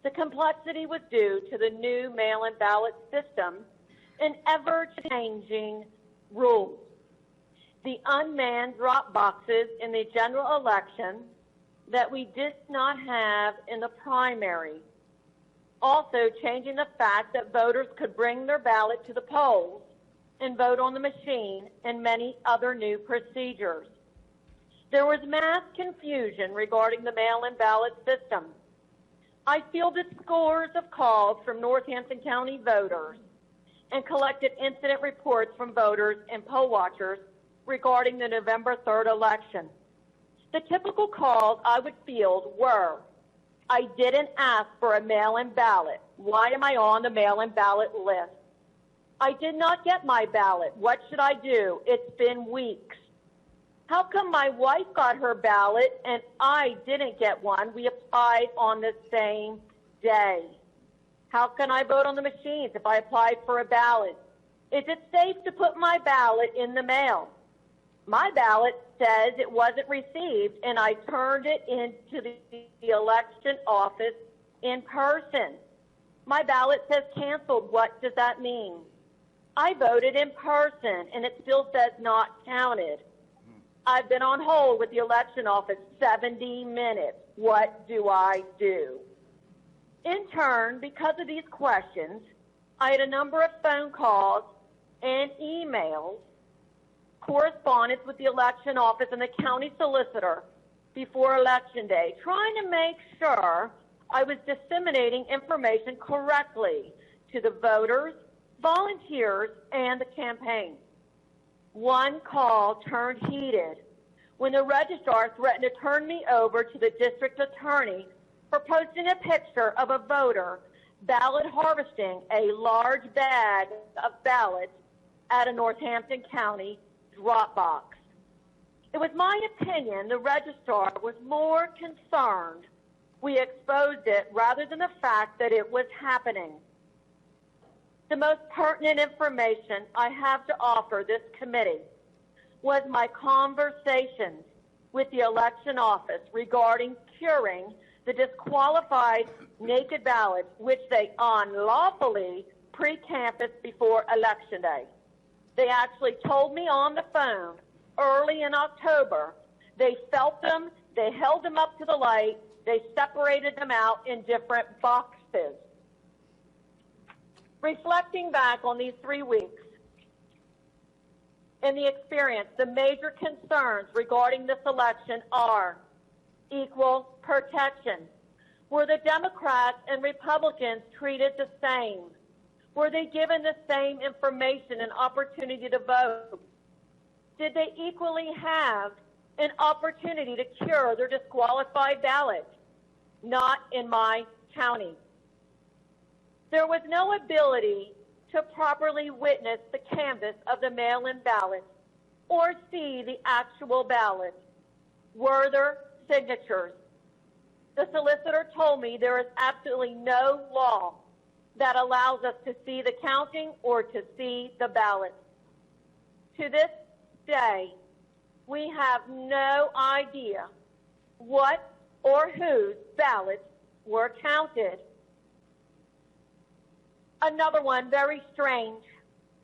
The complexity was due to the new mail-in ballot system and ever-changing rules. The unmanned drop boxes in the general election that we did not have in the primary. Also changing the fact that voters could bring their ballot to the polls and vote on the machine, and many other new procedures. There was mass confusion regarding the mail-in ballot system. I fielded scores of calls from Northampton County voters and collected incident reports from voters and poll watchers regarding the November 3rd election. The typical calls I would field were, I didn't ask for a mail-in ballot. Why am I on the mail-in ballot list? I did not get my ballot. What should I do? It's been weeks. How come my wife got her ballot and I didn't get one? We applied on the same day. How can I vote on the machines if I applied for a ballot? Is it safe to put my ballot in the mail? My ballot says it wasn't received, and I turned it into the election office in person. My ballot says canceled. What does that mean? I voted in person, and it still says not counted. I've been on hold with the election office 70 minutes. What do I do? In turn, because of these questions, I had a number of phone calls and emails, correspondence with the election office and the county solicitor before Election Day, trying to make sure I was disseminating information correctly to the voters, volunteers, and the campaign. One call turned heated when the registrar threatened to turn me over to the district attorney for posting a picture of a voter ballot harvesting a large bag of ballots at a Northampton County drop box. It was my opinion the registrar was more concerned we exposed it rather than the fact that it was happening. The most pertinent information I have to offer this committee was my conversations with the election office regarding curing the disqualified naked ballots which they unlawfully pre-canvassed before Election Day. They actually told me on the phone early in October they felt them, they held them up to the light, they separated them out in different boxes. Reflecting back on these 3 weeks in the experience, the major concerns regarding this election are equal protection. Were the Democrats and Republicans treated the same? Were they given the same information and opportunity to vote? Did they equally have an opportunity to cure their disqualified ballots? Not in my county. There was no ability to properly witness the canvass of the mail-in ballots or see the actual ballots. Were there signatures? The solicitor told me there is absolutely no law that allows us to see the counting or to see the ballots. To this day, we have no idea what or whose ballots were counted. Another one, very strange.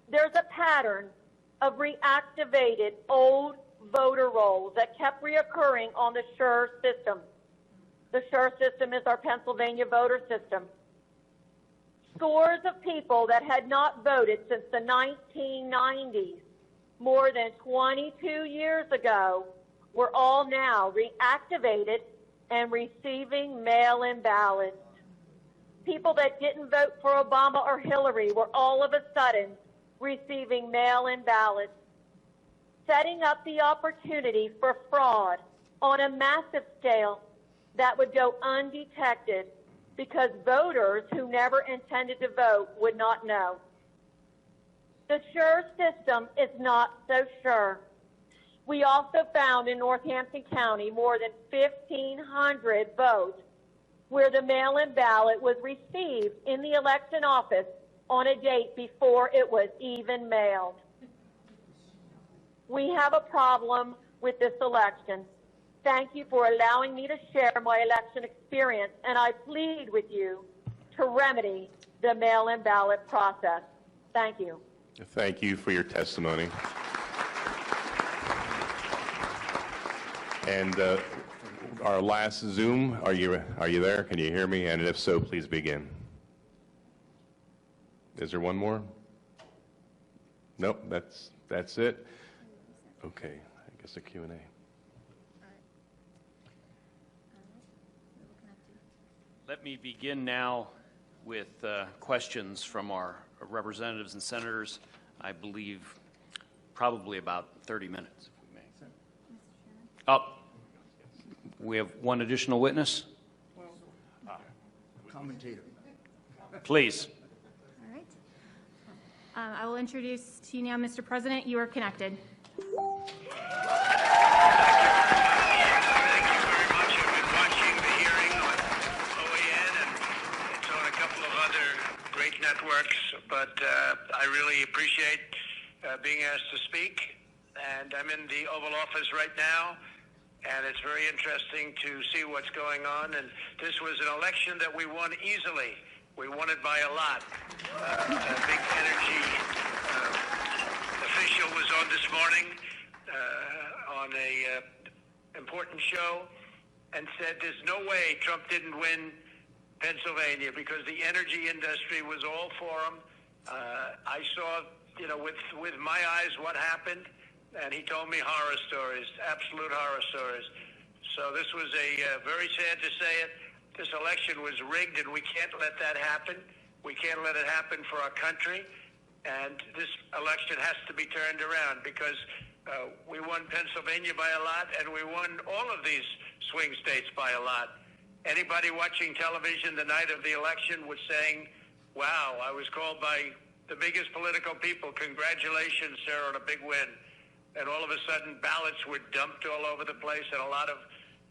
There's a pattern of reactivated old voter rolls that kept reoccurring on the SURE system. The SURE system is our Pennsylvania voter system. Scores of people that had not voted since the 1990s, more than 22 years ago, were all now reactivated and receiving mail-in ballots. People that didn't vote for Obama or Hillary were all of a sudden receiving mail-in ballots, setting up the opportunity for fraud on a massive scale that would go undetected because voters who never intended to vote would not know. The SURE system is not so sure. We also found in Northampton County more than 1,500 votes where the mail-in ballot was received in the election office on a date before it was even mailed. We have a problem with this election. Thank you for allowing me to share my election experience, and I plead with you to remedy the mail-in ballot process. Thank you.
Thank you for your testimony. And our last Zoom, are you there? Can you hear me? And if so, please begin. Is there one more? Nope, that's it. Okay, I guess a Q&A.
Let me begin now with questions from our representatives and senators. I believe probably about 30 minutes, if we may. Oh, we have one additional witness.
Commentator.
Please.
All right. I will introduce to you now, Mr. President. You are connected.
Networks, but I really appreciate being asked to speak, and I'm in the Oval Office right now, and it's very interesting to see what's going on, and this was an election that we won easily. We won it by a lot. A big energy official was on this morning on a important show and said there's no way Trump didn't win
Pennsylvania, because the energy industry was all for him. I saw, with my eyes what happened, and he told me horror stories, absolute horror stories. So this was very sad to say it. This election was rigged, and we can't let that happen. We can't let it happen for our country. And this election has to be turned around because we won Pennsylvania by a lot, and we won all of these swing states by a lot. Anybody watching television the night of the election was saying, wow, I was called by the biggest political people, congratulations, sir, on a big win. And all of a sudden, ballots were dumped all over the place, and a lot of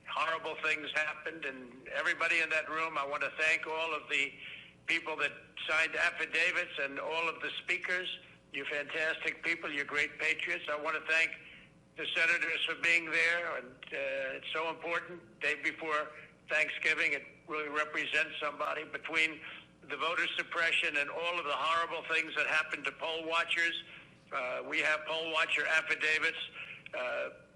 horrible things happened. And everybody in that room, I want to thank all of the people that signed affidavits and all of the speakers. You're fantastic people. You're great patriots. I want to thank the senators for being there, and it's so important. Day before Thanksgiving, it really represents somebody. Between the voter suppression and all of the horrible things that happened to poll watchers, we have poll watcher affidavits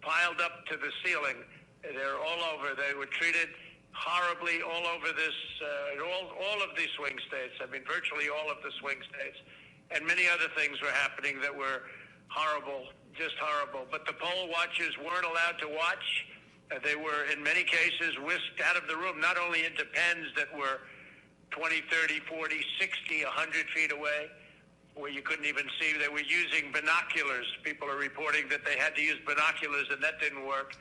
piled up to the ceiling. They're all over. They were treated horribly all over this, all of these swing states. I mean, virtually all of the swing states. And many other things were happening that were horrible, just horrible. But the poll watchers weren't allowed to watch. They were, in many cases, whisked out of the room, not only into pens that were 20, 30, 40, 60, 100 feet away, where you couldn't even see. They were using binoculars. People are reporting that they had to use binoculars, and that didn't work.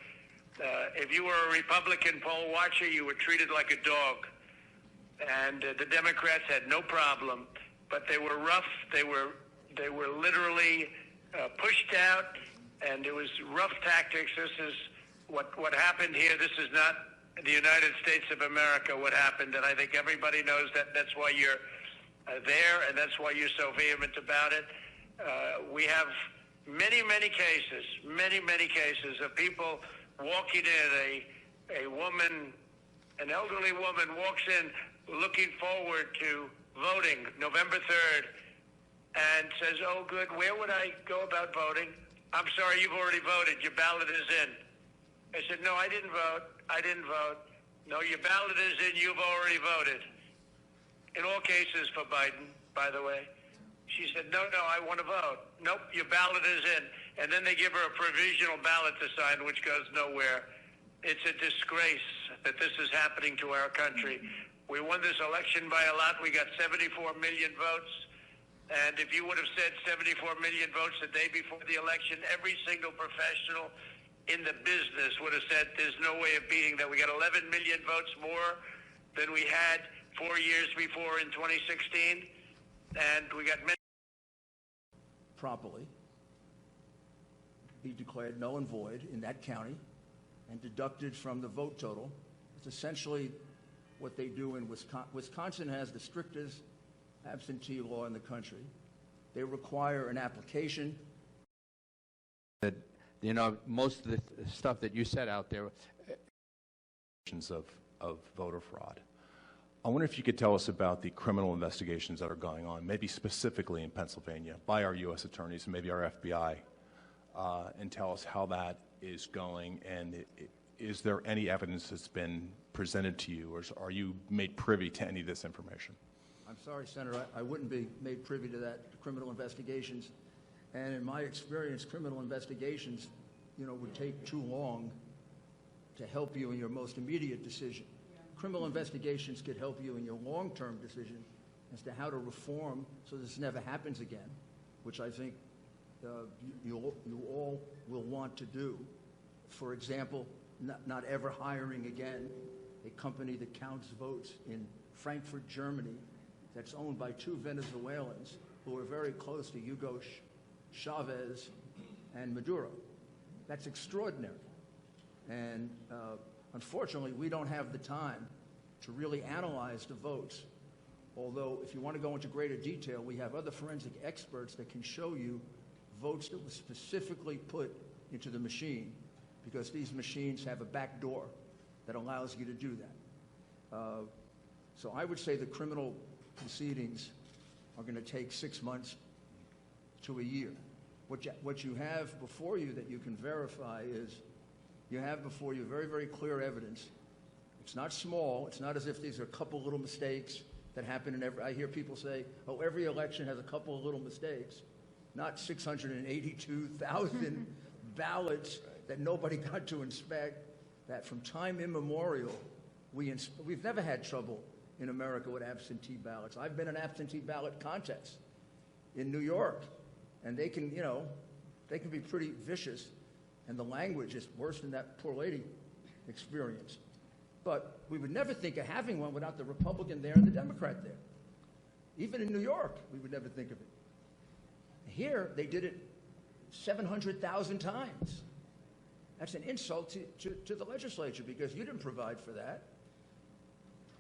If you were a Republican poll watcher, you were treated like a dog. And the Democrats had no problem, but they were rough. They were literally pushed out, and it was rough tactics. This is what happened here. This is not the United States of America, what happened, and I think everybody knows that. That's why you're there, and that's why you're so vehement about it. We have many cases of people walking in. A woman, an elderly woman, walks in looking forward to voting November 3rd and says, oh, good, where would I go about voting? I'm sorry, you've already voted. Your ballot is in. I said, no, I didn't vote. No, your ballot is in. You've already voted. In all cases for Biden, by the way. She said, no, I want to vote. Nope, your ballot is in. And then they give her a provisional ballot to sign, which goes nowhere. It's a disgrace that this is happening to our country. We won this election by a lot. We got 74 million votes. And if you would have said 74 million votes the day before the election, every single professional in the business would have said there's no way of beating that. We got 11 million votes more than we had 4 years before in 2016. And we got many.
Properly be declared null and void in that county and deducted from the vote total. It's essentially what they do in Wisconsin. Wisconsin has the strictest absentee law in the country. They require an application.
That, most of the stuff that you said out there
of voter fraud. I wonder if you could tell us about the criminal investigations that are going on, maybe specifically in Pennsylvania, by our U.S. attorneys and maybe our FBI, and tell us how that is going, and is there any evidence that's been presented to you, or are you made privy to any of this information?
I'm sorry, Senator, I wouldn't be made privy to that, criminal investigations. And in my experience, criminal investigations, would take too long to help you in your most immediate decision. Criminal investigations could help you in your long-term decision as to how to reform so this never happens again, which I think you all will want to do. For example, not ever hiring again a company that counts votes in Frankfurt, Germany, that's owned by two Venezuelans who are very close to Hugo Chavez and Maduro. That's extraordinary. And unfortunately, we don't have the time to really analyze the votes. Although, if you want to go into greater detail, we have other forensic experts that can show you votes that were specifically put into the machine, because these machines have a back door that allows you to do that. So I would say the criminal proceedings are going to take 6 months to a year. What you have before you that you can verify is you have before you very, very clear evidence It's not small. It's not as if these are a couple little mistakes that happen in every. I hear people say, "Oh, every election has a couple of little mistakes." Not 682,000 ballots that nobody got to inspect. That from time immemorial, we've never had trouble in America with absentee ballots. I've been in absentee ballot contests in New York, and they can, they can be pretty vicious, and the language is worse than that poor lady experienced. But we would never think of having one without the Republican there and the Democrat there. Even in New York, we would never think of it. Here, they did it 700,000 times. That's an insult to the legislature because you didn't provide for that.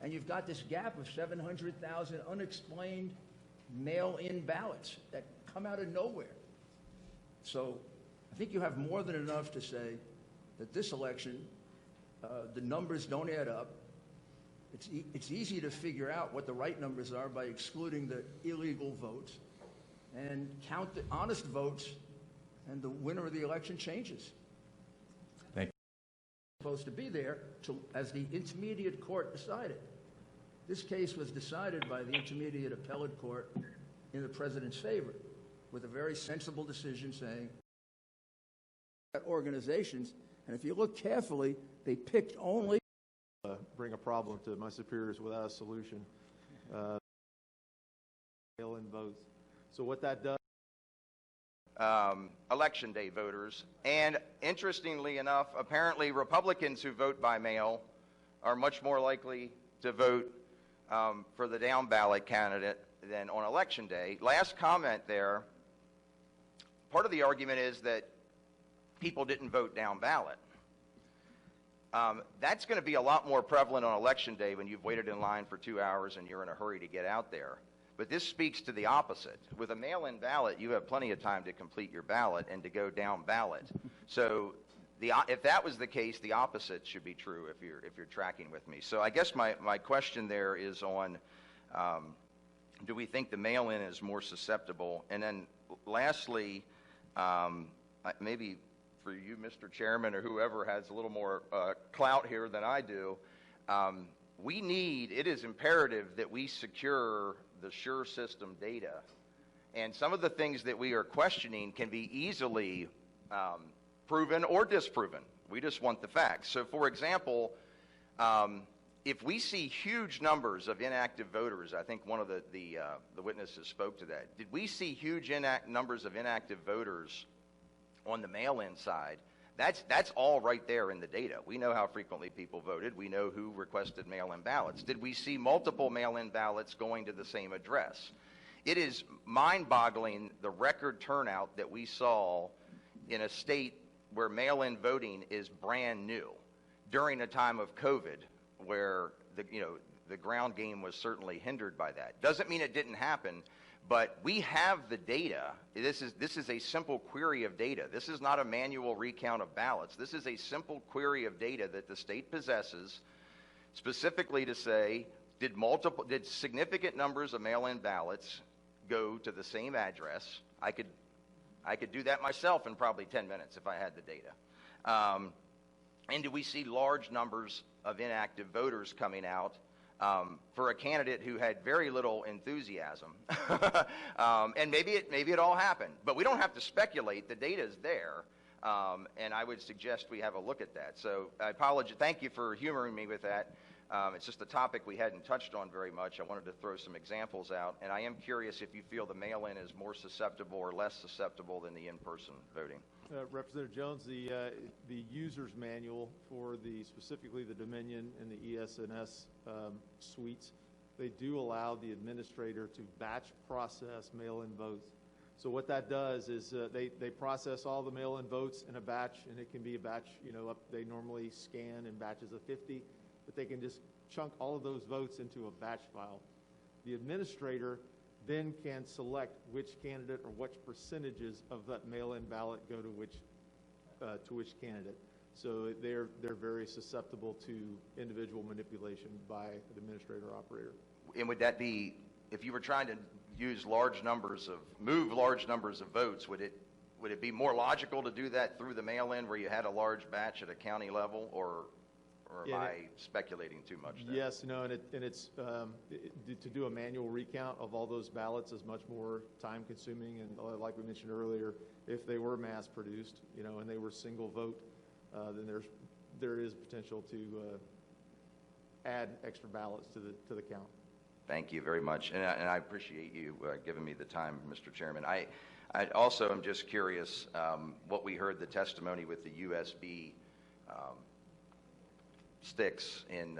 And you've got this gap of 700,000 unexplained mail-in ballots that come out of nowhere. So I think you have more than enough to say that this election, the numbers don't add up. It's easy to figure out what the right numbers are by excluding the illegal votes and count the honest votes, and the winner of the election changes.
Thank you.
Supposed to be there as the intermediate court decided. This case was decided by the intermediate appellate court in the president's favor with a very sensible decision saying that organizations, and if you look carefully, they picked only
bring a problem to my superiors without a solution. Mail-in votes. So what that does.
Election day voters. And interestingly enough, apparently Republicans who vote by mail are much more likely to vote for the down ballot candidate than on election day. Last comment there, part of the argument is that people didn't vote down ballot. That's going to be a lot more prevalent on election day when you've waited in line for 2 hours and you're in a hurry to get out there. But this speaks to the opposite. With a mail-in ballot, you have plenty of time to complete your ballot and to go down ballot. So if that was the case, the opposite should be true if you're tracking with me. So I guess my question there is on, do we think the mail-in is more susceptible? And then lastly, maybe for you, Mr. Chairman, or whoever has a little more clout here than I do, it is imperative that we secure the SURE system data. And some of the things that we are questioning can be easily proven or disproven. We just want the facts. So for example, if we see huge numbers of inactive voters, I think one of the witnesses spoke to that. Did we see huge numbers of inactive voters on the mail-in side? That's all right there in the data. We know how frequently people voted. We know who requested mail-in ballots. Did we see multiple mail-in ballots going to the same address? It is mind-boggling the record turnout that we saw in a state where mail-in voting is brand new during a time of COVID where the ground game was certainly hindered by that. Doesn't mean it didn't happen, but we have the data. This is a simple query of data. This is not a manual recount of ballots. This is a simple query of data that the state possesses specifically to say, did significant numbers of mail-in ballots go to the same address? I could do that myself in probably 10 minutes if I had the data. And do we see large numbers of inactive voters coming out for a candidate who had very little enthusiasm? And maybe it all happened, but we don't have to speculate. The data is there, and I would suggest we have a look at that. So I apologize. Thank you for humoring me with that. It's just a topic we hadn't touched on very much. I wanted to throw some examples out, and I am curious if you feel the mail-in is more susceptible or less susceptible than the in-person voting.
Representative Jones, the user's manual for specifically the Dominion and the ES&S suites, they do allow the administrator to batch process mail-in votes. So what that does is they process all the mail-in votes in a batch, and it can be a batch, they normally scan in batches of 50, but they can just chunk all of those votes into a batch file. The administrator then can select which candidate or which percentages of that mail-in ballot go to which candidate. So they're very susceptible to individual manipulation by the administrator operator.
And would that be, if you were trying to move large numbers of votes, would it be more logical to do that through the mail-in where you had a large batch at a county level, or Or am I speculating too much there?
Yes, no, and it's to do a manual recount of all those ballots is much more time consuming, and like we mentioned earlier, if they were mass produced, and they were single vote, then there is potential to add extra ballots to the count.
Thank you very much, and I appreciate you giving me the time, Mr. Chairman. I also am just curious what we heard the testimony with the USB sticks in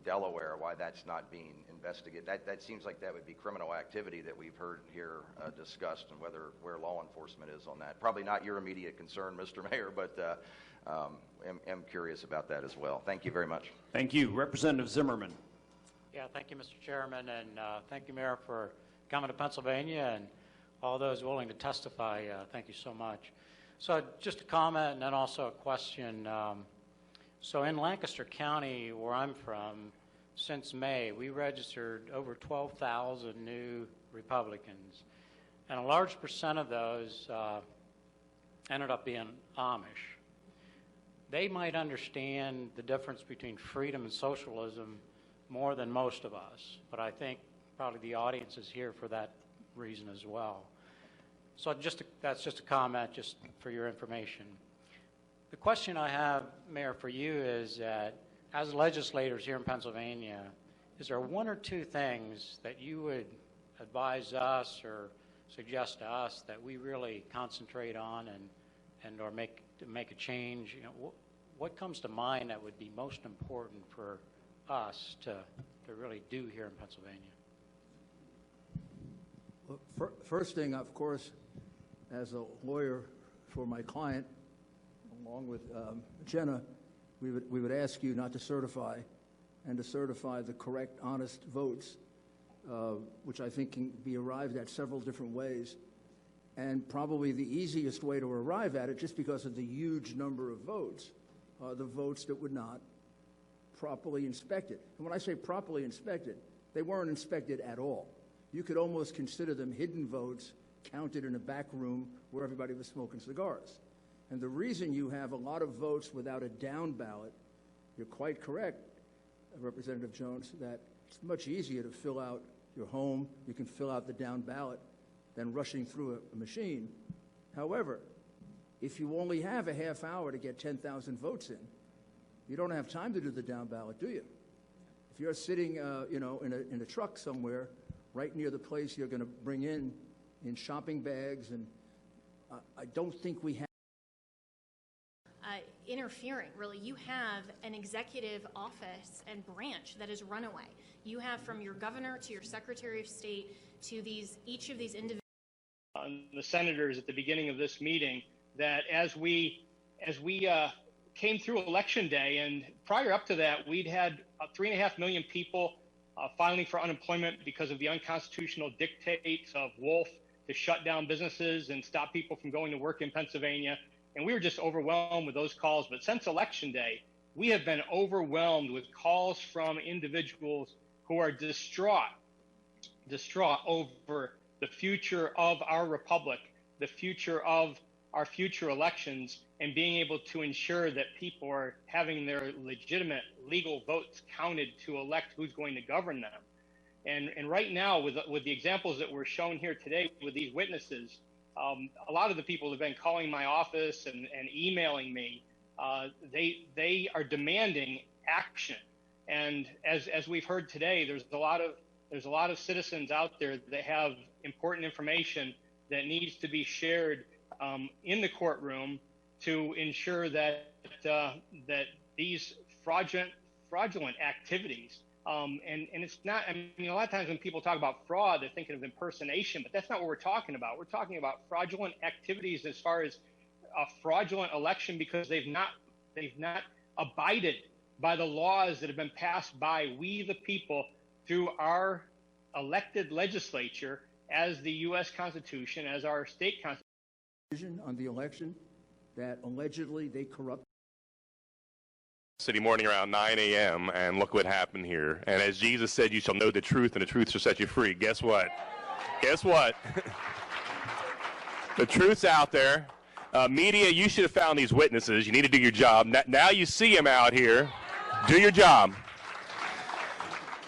Delaware, why that's not being investigated. That seems like that would be criminal activity that we've heard here discussed, and where law enforcement is on that. Probably not your immediate concern, Mr. Mayor, but am curious about that as well. Thank you very much.
Thank you. Representative Zimmerman.
Yeah, thank you, Mr. Chairman, and thank you, Mayor, for coming to Pennsylvania, and all those willing to testify. Thank you so much. So just a comment and then also a question. So in Lancaster County, where I'm from, since May, we registered over 12,000 new Republicans, and a large percent of those ended up being Amish. They might understand the difference between freedom and socialism more than most of us, but I think probably the audience is here for that reason as well. So that's just a comment, just for your information. The question I have, Mayor, for you is that as legislators here in Pennsylvania, is there one or two things that you would advise us or suggest to us that we really concentrate on and or make a change? What comes to mind that would be most important for us to really do here in Pennsylvania?
Well, first thing, of course, as a lawyer for my client, along with Jenna, we would ask you not to certify, and to certify the correct, honest votes, which I think can be arrived at several different ways. And probably the easiest way to arrive at it, just because of the huge number of votes, are the votes that would not properly inspected. And when I say properly inspected, they weren't inspected at all. You could almost consider them hidden votes counted in a back room where everybody was smoking cigars. And the reason you have a lot of votes without a down ballot, you're quite correct, Representative Jones, that it's much easier to fill out your home, you can fill out the down ballot, than rushing through a machine. However, if you only have a half hour to get 10,000 votes in, you don't have time to do the down ballot, do you? If you're sitting, in a truck somewhere, right near the place you're going to bring in shopping bags, and I don't think we have.
Interfering, really. You have an executive office and branch that is runaway. You have from your governor to your secretary of state to each of these individuals.
The senators at the beginning of this meeting that as we came through Election Day, and prior up to that, we'd had 3.5 million people filing for unemployment because of the unconstitutional dictates of Wolf to shut down businesses and stop people from going to work in Pennsylvania. And we were just overwhelmed with those calls. But since Election Day, we have been overwhelmed with calls from individuals who are distraught over the future of our republic, the future of our future elections, and being able to ensure that people are having their legitimate legal votes counted to elect who's going to govern them. And right now, with the examples that were shown here today with these witnesses, a lot of the people have been calling my office and emailing me. They are demanding action. And as we've heard today, there's a lot of citizens out there that have important information that needs to be shared in the courtroom to ensure that these fraudulent activities, and it's not, I mean, a lot of times when people talk about fraud, they're thinking of impersonation, but that's not what we're talking about. We're talking about fraudulent activities as far as a fraudulent election because they've not abided by the laws that have been passed by we the people through our elected legislature as the U.S. Constitution, as our state constitution.
On the election that allegedly they corrupt.
City morning around 9 a.m. and look what happened here. And as Jesus said, you shall know the truth and the truth shall set you free. Guess what? Guess what? The truth's out there. Media, you should have found these witnesses. You need to do your job. Now you see them out here. Do your job.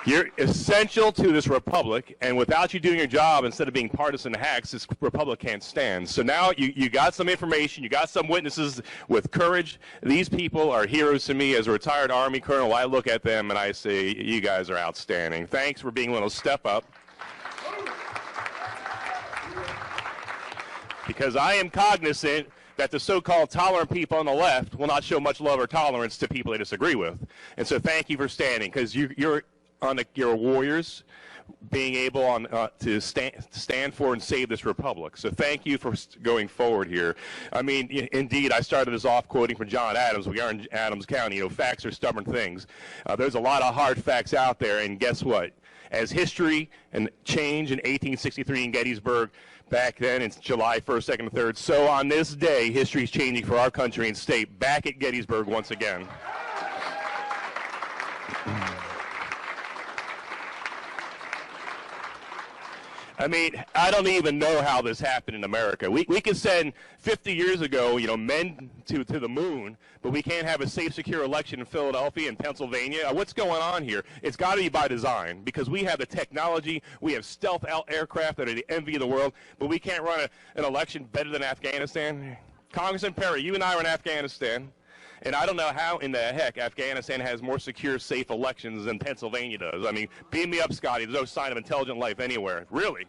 You're essential to this republic, and without you doing your job, instead of being partisan hacks, this republic can't stand. So now you got some information, you got some witnesses with courage. These people are heroes to me. As a retired Army colonel, I look at them and I say, you guys are outstanding. Thanks for being willing to step up. Because I am cognizant that the so-called tolerant people on the left will not show much love or tolerance to people they disagree with. And so thank you for standing, because you're warriors, being able to stand for and save this republic. So thank you for going forward here. I mean, indeed, I started this off quoting from John Adams. We are in Adams County. You know, facts are stubborn things. There's a lot of hard facts out there, and guess what? As history and change in 1863 in Gettysburg, back then it's July 1st, 2nd, and 3rd, so on this day, history is changing for our country and state back at Gettysburg once again. I mean, I don't even know how this happened in America. We could send 50 years ago, you know, men to the moon, but we can't have a safe, secure election in Philadelphia and Pennsylvania. What's going on here? It's got to be by design, because we have the technology, we have stealth aircraft that are the envy of the world, but we can't run an election better than Afghanistan. Congressman Perry, you and I were in Afghanistan, and I don't know how in the heck Afghanistan has more secure, safe elections than Pennsylvania does. I mean, beam me up, Scotty. There's no sign of intelligent life anywhere. Really?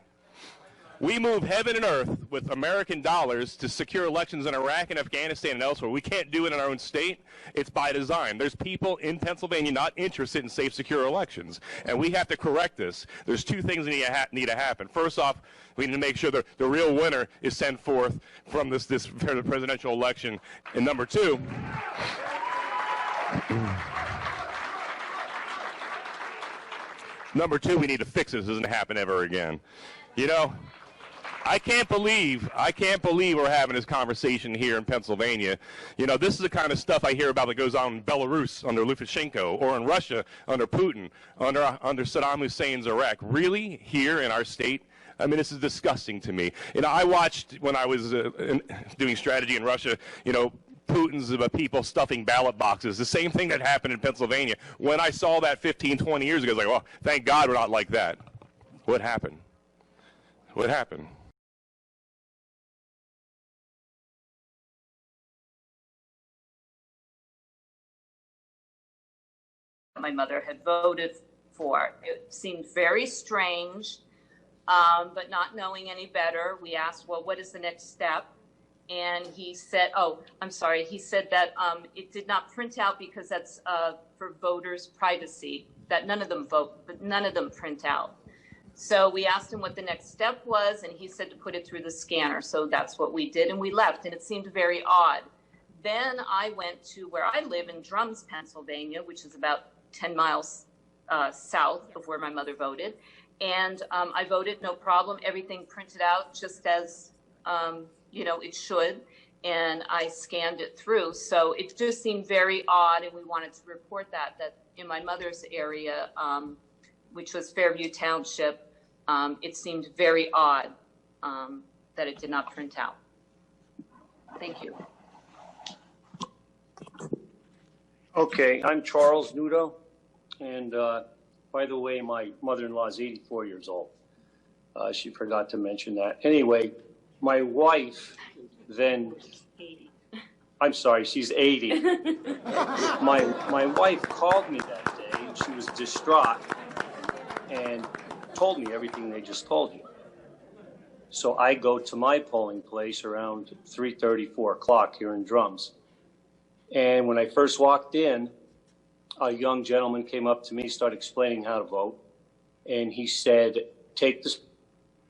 We move heaven and earth with American dollars to secure elections in Iraq and Afghanistan and elsewhere. We can't do it in our own state. It's by design. There's people in Pennsylvania not interested in safe, secure elections, and we have to correct this. There's two things that need to happen. First off, we need to make sure the real winner is sent forth from this presidential election. And number two, we need to fix this. This doesn't happen ever again. You know, I can't believe we're having this conversation here in Pennsylvania. You know, this is the kind of stuff I hear about that goes on in Belarus under Lukashenko, or in Russia under Putin, under Saddam Hussein's Iraq. Really? Here in our state? I mean, this is disgusting to me. You know, I watched when I was doing strategy in Russia, you know, Putin's people stuffing ballot boxes. The same thing that happened in Pennsylvania. When I saw that 15, 20 years ago, I was like, well, thank God we're not like that. What happened? What happened?
My mother had voted for. It seemed very strange, but not knowing any better, we asked, well, what is the next step? And he said, he said that it did not print out because that's for voters' privacy, that none of them vote, but none of them print out. So we asked him what the next step was, and he said to put it through the scanner. So that's what we did, and we left, and it seemed very odd. Then I went to where I live in Drums, Pennsylvania, which is about 10 miles south of where my mother voted. And I voted, no problem. Everything printed out just as, it should. And I scanned it through. So it just seemed very odd. And we wanted to report that in my mother's area, which was Fairview Township, it seemed very odd that it did not print out. Thank you.
Okay, I'm Charles Nudo, and by the way, my mother-in-law is 84 years old. She forgot to mention that. Anyway, my wife then,
80.
I'm sorry, she's 80. My wife called me that day, and she was distraught and told me everything they just told you. So I go to my polling place around 3:30, 4 o'clock here in Drums. And when I first walked in, a young gentleman came up to me, started explaining how to vote. And he said, take the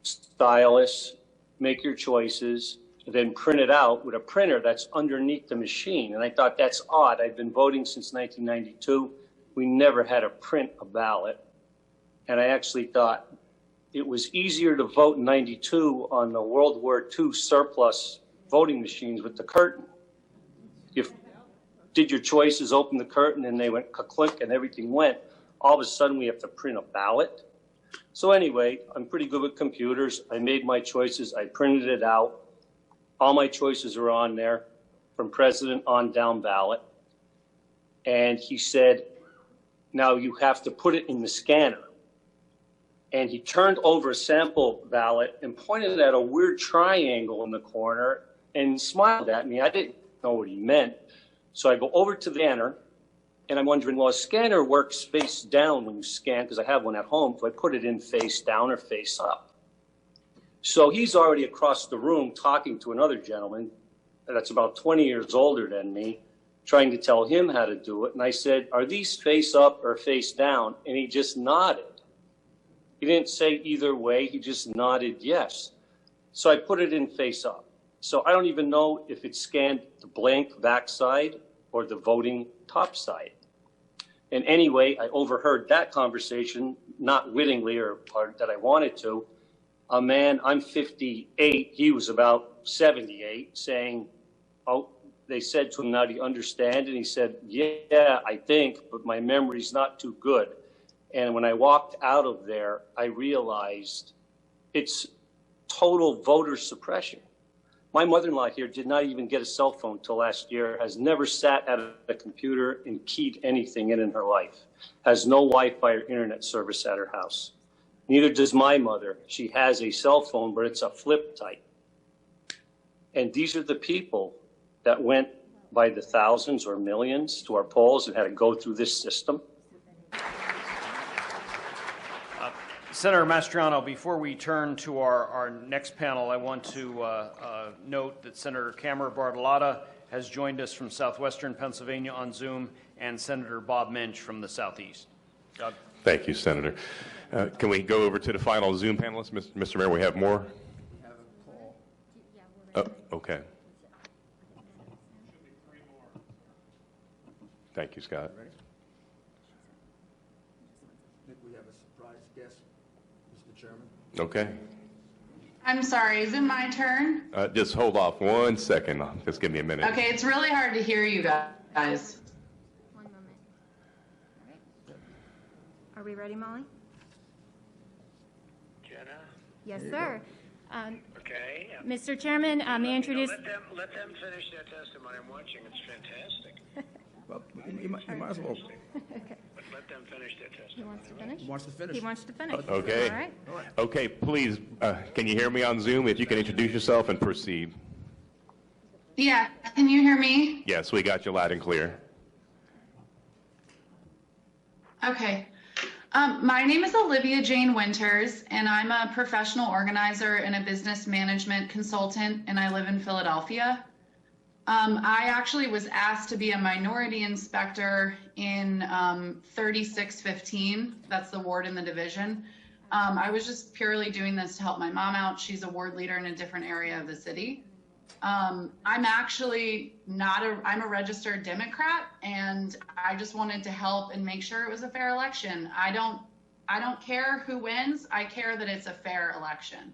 stylus, make your choices, then print it out with a printer that's underneath the machine. And I thought, that's odd. I've been voting since 1992. We never had to print a ballot. And I actually thought it was easier to vote in 92 on the World War II surplus voting machines with the curtain. You did your choices, opened the curtain, and they went ka-clink, and everything went. All of a sudden, we have to print a ballot. So anyway, I'm pretty good with computers. I made my choices. I printed it out. All my choices are on there, from president on down ballot. And he said, now you have to put it in the scanner. And he turned over a sample ballot and pointed at a weird triangle in the corner and smiled at me. I didn't know what he meant. So I go over to the scanner, and I'm wondering, well, a scanner works face down when you scan, because I have one at home, so I put it in face down or face up. So he's already across the room talking to another gentleman that's about 20 years older than me, trying to tell him how to do it. And I said, are these face up or face down? And he just nodded. He didn't say either way. He just nodded yes. So I put it in face up. So I don't even know if it scanned the blank backside or the voting top side. And anyway, I overheard that conversation, not wittingly or that I wanted to. A man, I'm 58, he was about 78, saying, oh, they said to him, now do you understand? And he said, yeah, I think, but my memory's not too good. And when I walked out of there, I realized it's total voter suppression. My mother-in-law here did not even get a cell phone till last year, has never sat at a computer and keyed anything in her life, has no Wi-Fi or internet service at her house. Neither does my mother. She has a cell phone, but it's a flip type. And these are the people that went by the thousands or millions to our polls and had to go through this system.
Senator Mastriano, before we turn to our next panel, I want to note that Senator Camera Bartolotta has joined us from southwestern Pennsylvania on Zoom, and Senator Bob Mensch from the southeast. Doug.
Thank you, Senator. Can we go over to the final Zoom panelists? Mr. Mayor, we have more? Oh, okay. Thank you, Scott.
I think we have a surprise guest, Mr. Chairman.
Okay.
I'm sorry, is it my turn?
Just hold off 1 second. Just give me a minute.
Okay, it's really hard to hear you guys.
One moment. All right. Are we ready, Molly?
Jenna?
Yes, sir.
Okay.
Mr. Chairman, may I introduce...
Let them finish their testimony. I'm watching. It's fantastic.
Well, you might as well.
Okay.
But let them finish their testimony.
He wants to finish?
He wants to finish.
He wants to finish.
Okay.
All right.
Okay, please, can you hear me on Zoom? If you can introduce yourself and proceed.
Yeah, can you hear me?
Yes, we got you loud and clear.
Okay. My name is Olivia Jane Winters, and I'm a professional organizer and a business management consultant, and I live in Philadelphia. I actually was asked to be a minority inspector in 3615. That's the ward in the division. I was just purely doing this to help my mom out. She's a ward leader in a different area of the city. I'm actually I'm a registered Democrat, and I just wanted to help and make sure it was a fair election. I don't care who wins. I care that it's a fair election.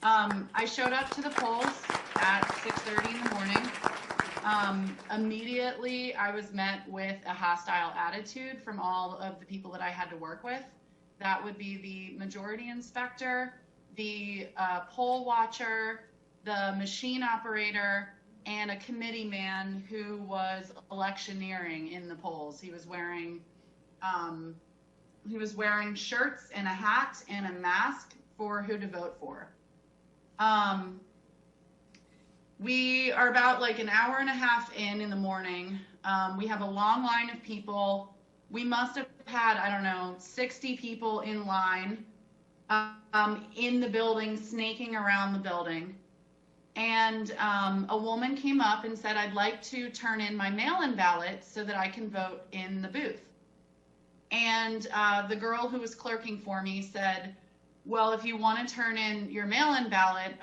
I showed up to the polls at 6:30 in the morning. Immediately, I was met with a hostile attitude from all of the people that I had to work with. That would be the majority inspector, the poll watcher, the machine operator, and a committee man who was electioneering in the polls. He was wearing shirts and a hat and a mask for who to vote for. We are about like an hour and a half in the morning. We have a long line of people. We must have had, I don't know, 60 people in line in the building, snaking around the building. And a woman came up and said, I'd like to turn in my mail-in ballot so that I can vote in the booth. And the girl who was clerking for me said, well, if you want to turn in your mail-in ballot,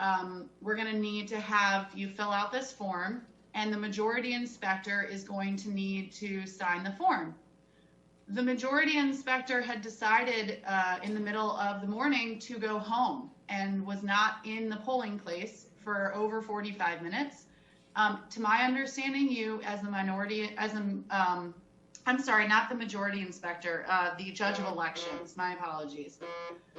we're going to need to have you fill out this form, and the majority inspector is going to need to sign the form. The majority inspector had decided in the middle of the morning to go home and was not in the polling place for over 45 minutes. To my understanding, you as the minority, I'm sorry, not the majority inspector, the judge of elections, my apologies.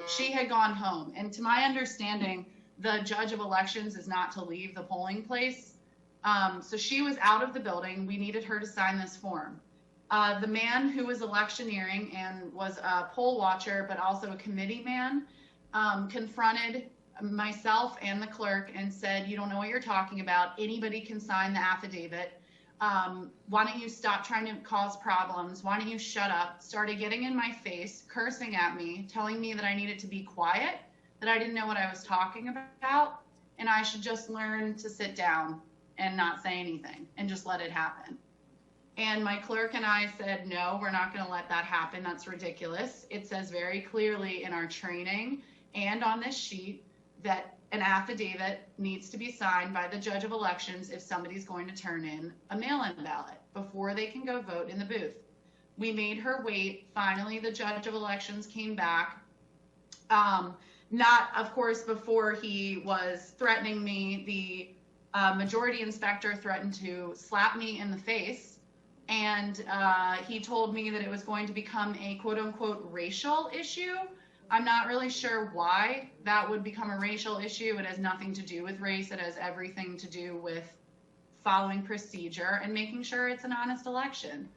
She had gone home. And to my understanding, the judge of elections is not to leave the polling place. So she was out of the building. We needed her to sign this form. The man who was electioneering and was a poll watcher, but also a committee man, confronted myself and the clerk and said, "You don't know what you're talking about. Anybody can sign the affidavit. Why don't you stop trying to cause problems? Why don't you shut up?" Started getting in my face, cursing at me, telling me that I needed to be quiet, that I didn't know what I was talking about, and I should just learn to sit down and not say anything and just let it happen. And my clerk and I said, "No, we're not going to let that happen. That's ridiculous. It says very clearly in our training and on this sheet that an affidavit needs to be signed by the judge of elections if somebody's going to turn in a mail-in ballot before they can go vote in the booth." We made her wait. Finally, the judge of elections came back. Not, of course, before he was threatening me. The majority inspector threatened to slap me in the face. And he told me that it was going to become a quote-unquote racial issue. I'm not really sure why that would become a racial issue. It has nothing to do with race. It has everything to do with following procedure and making sure it's an honest election.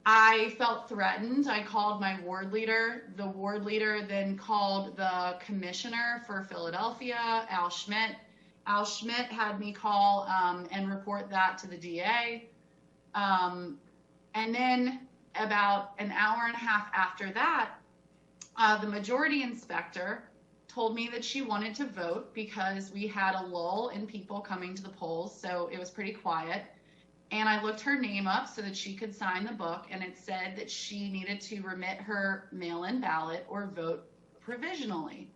I felt threatened. I called my ward leader. The ward leader then called the commissioner for Philadelphia, Al Schmidt. Al Schmidt had me call and report that to the DA. And then about an hour and a half after that, the majority inspector told me that she wanted to vote because we had a lull in people coming to the polls, so it was pretty quiet. And I looked her name up so that she could sign the book, and it said that she needed to remit her mail-in ballot or vote provisionally.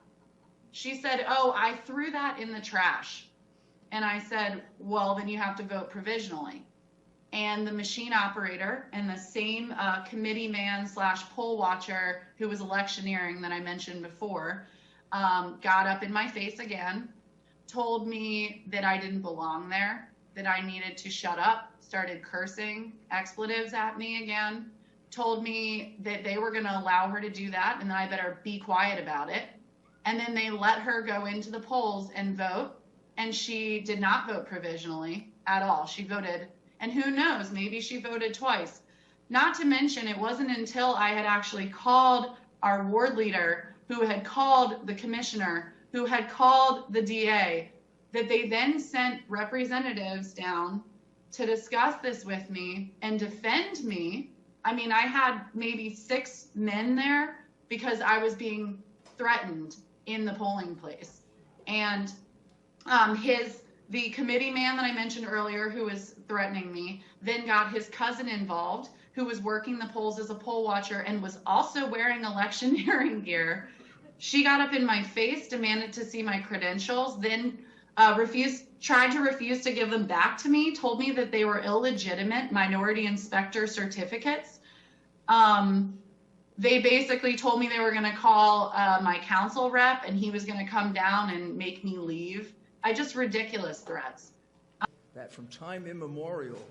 She said, "Oh, I threw that in the trash." And I said, "Well, then you have to vote provisionally." And the machine operator and the same committee man / poll watcher who was electioneering that I mentioned before got up in my face again, told me that I didn't belong there, that I needed to shut up, started cursing expletives at me again, told me that they were going to allow her to do that and that I better be quiet about it. And then they let her go into the polls and vote. And she did not vote provisionally at all. She voted, and who knows, maybe she voted twice. Not to mention, it wasn't until I had actually called our ward leader, who had called the commissioner, who had called the DA, that they then sent representatives down to discuss this with me and defend me. I mean, I had maybe 6 men there because I was being threatened in the polling place. And the committee man that I mentioned earlier who was threatening me then got his cousin involved, who was working the polls as a poll watcher and was also wearing electioneering gear. She got up in my face, demanded to see my credentials, then tried to refuse to give them back to me, told me that they were illegitimate minority inspector certificates. They basically told me they were going to call my council rep and he was going to come down and make me leave. Just ridiculous threats.
That from time immemorial,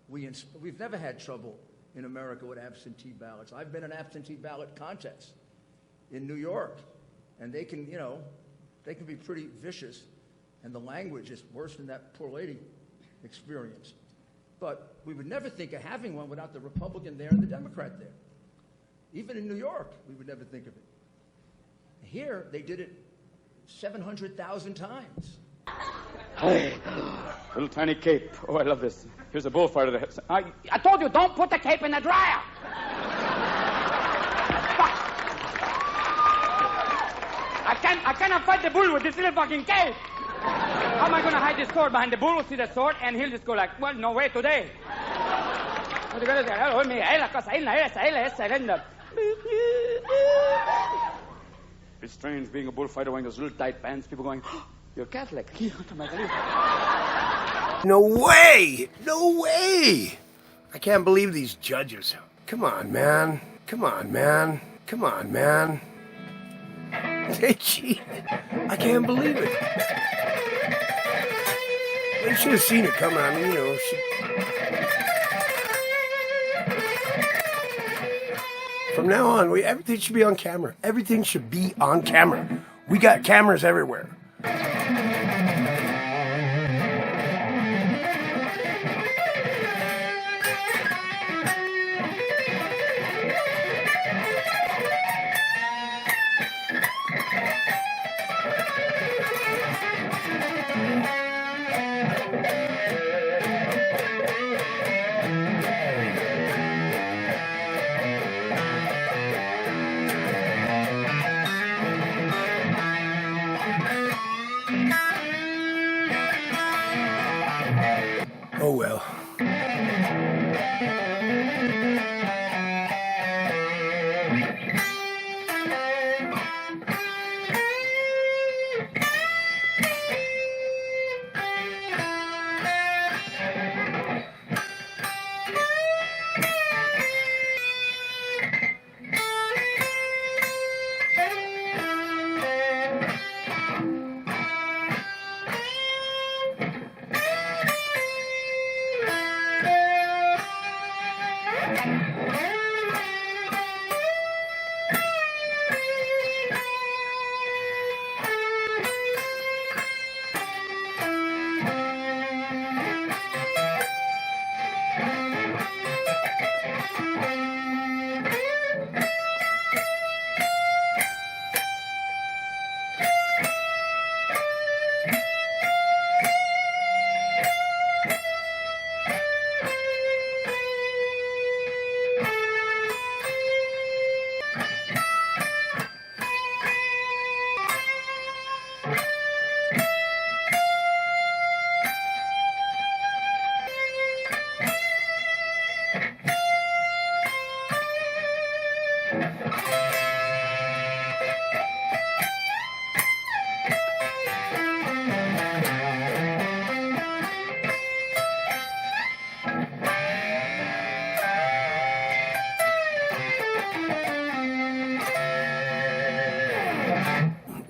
we've never had trouble in America with absentee ballots. I've been in absentee ballot contests in New York, and they can be pretty vicious, and the language is worse than that poor lady experienced. But we would never think of having one without the Republican there and the Democrat there. Even in New York, we would never think of it. Here, they did it 700,000 times.
Hey, little tiny cape. Oh, I love this. Here's a bullfighter. I told you, don't put the cape in the dryer. I cannot fight the bull with this little fucking cape. How am I going to hide this sword behind the bull? Will see the sword, and he'll just go like, well, no way today. It's strange being a bullfighter wearing those little tight pants. People going, oh, you're Catholic.
No way! No way! I can't believe these judges. Come on, man. Come on, man. Come on, man. They cheated. I can't believe it. They should have seen it come on, From now on, everything should be on camera. Everything should be on camera. We got cameras everywhere.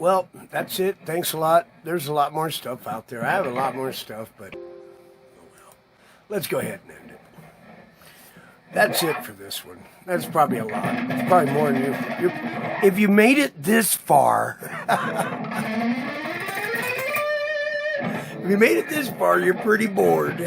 Well, that's it. Thanks a lot. There's a lot more stuff out there. I have a lot more stuff, but let's go ahead and end it. That's it for this one. That's probably a lot. It's probably more than you. If you made it this far, if you made it this far, you're pretty bored.